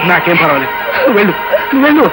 నాకేం పర్వాలేదు, నువ్వు వెళ్ళు, నువ్వు వెళ్ళు.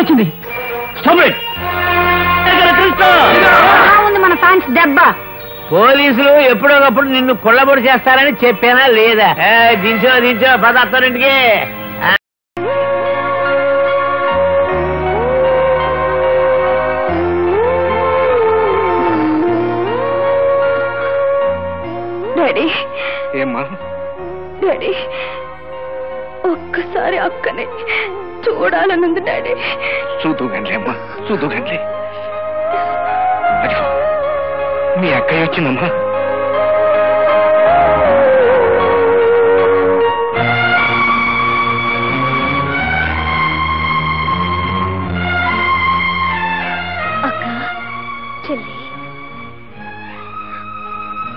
వచ్చింది. ఉంది మన ఫ్యాన్స్ దెబ్బ. పోలీసులు ఎప్పుడోకప్పుడు నిన్ను కొల్లబొడి చేస్తారని చెప్పానా లేదా? దించో పదార్థారింటికి. డాడీ ఏమ్మా? డాడీ ఒక్కసారి అక్కని చూడాలనుంది డాడీ. చూదుగండి అమ్మా, చూదుగండి. అదిగో మీ అక్కయ్య వచ్చిందమ్మా. అక్క చెల్లి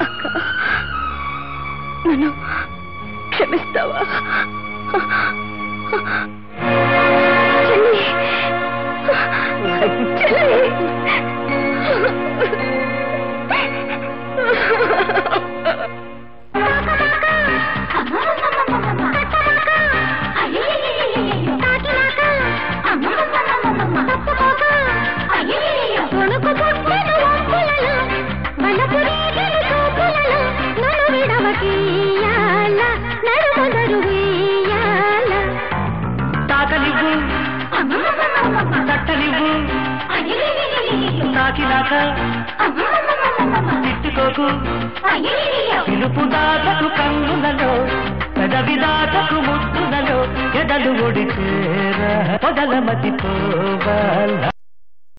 అక్క నన్ను క్షమిస్తావా? చెల్లి చెల్లి తాకలివ్వు తట్టలివ్వు తాకినాక తిట్టుకోకు పిలుపు దాటకు కన్నులలో పెదవి దాటకు ముద్దులలో ఎదలు ఒడిచేరా పొదల మతిపోవాలా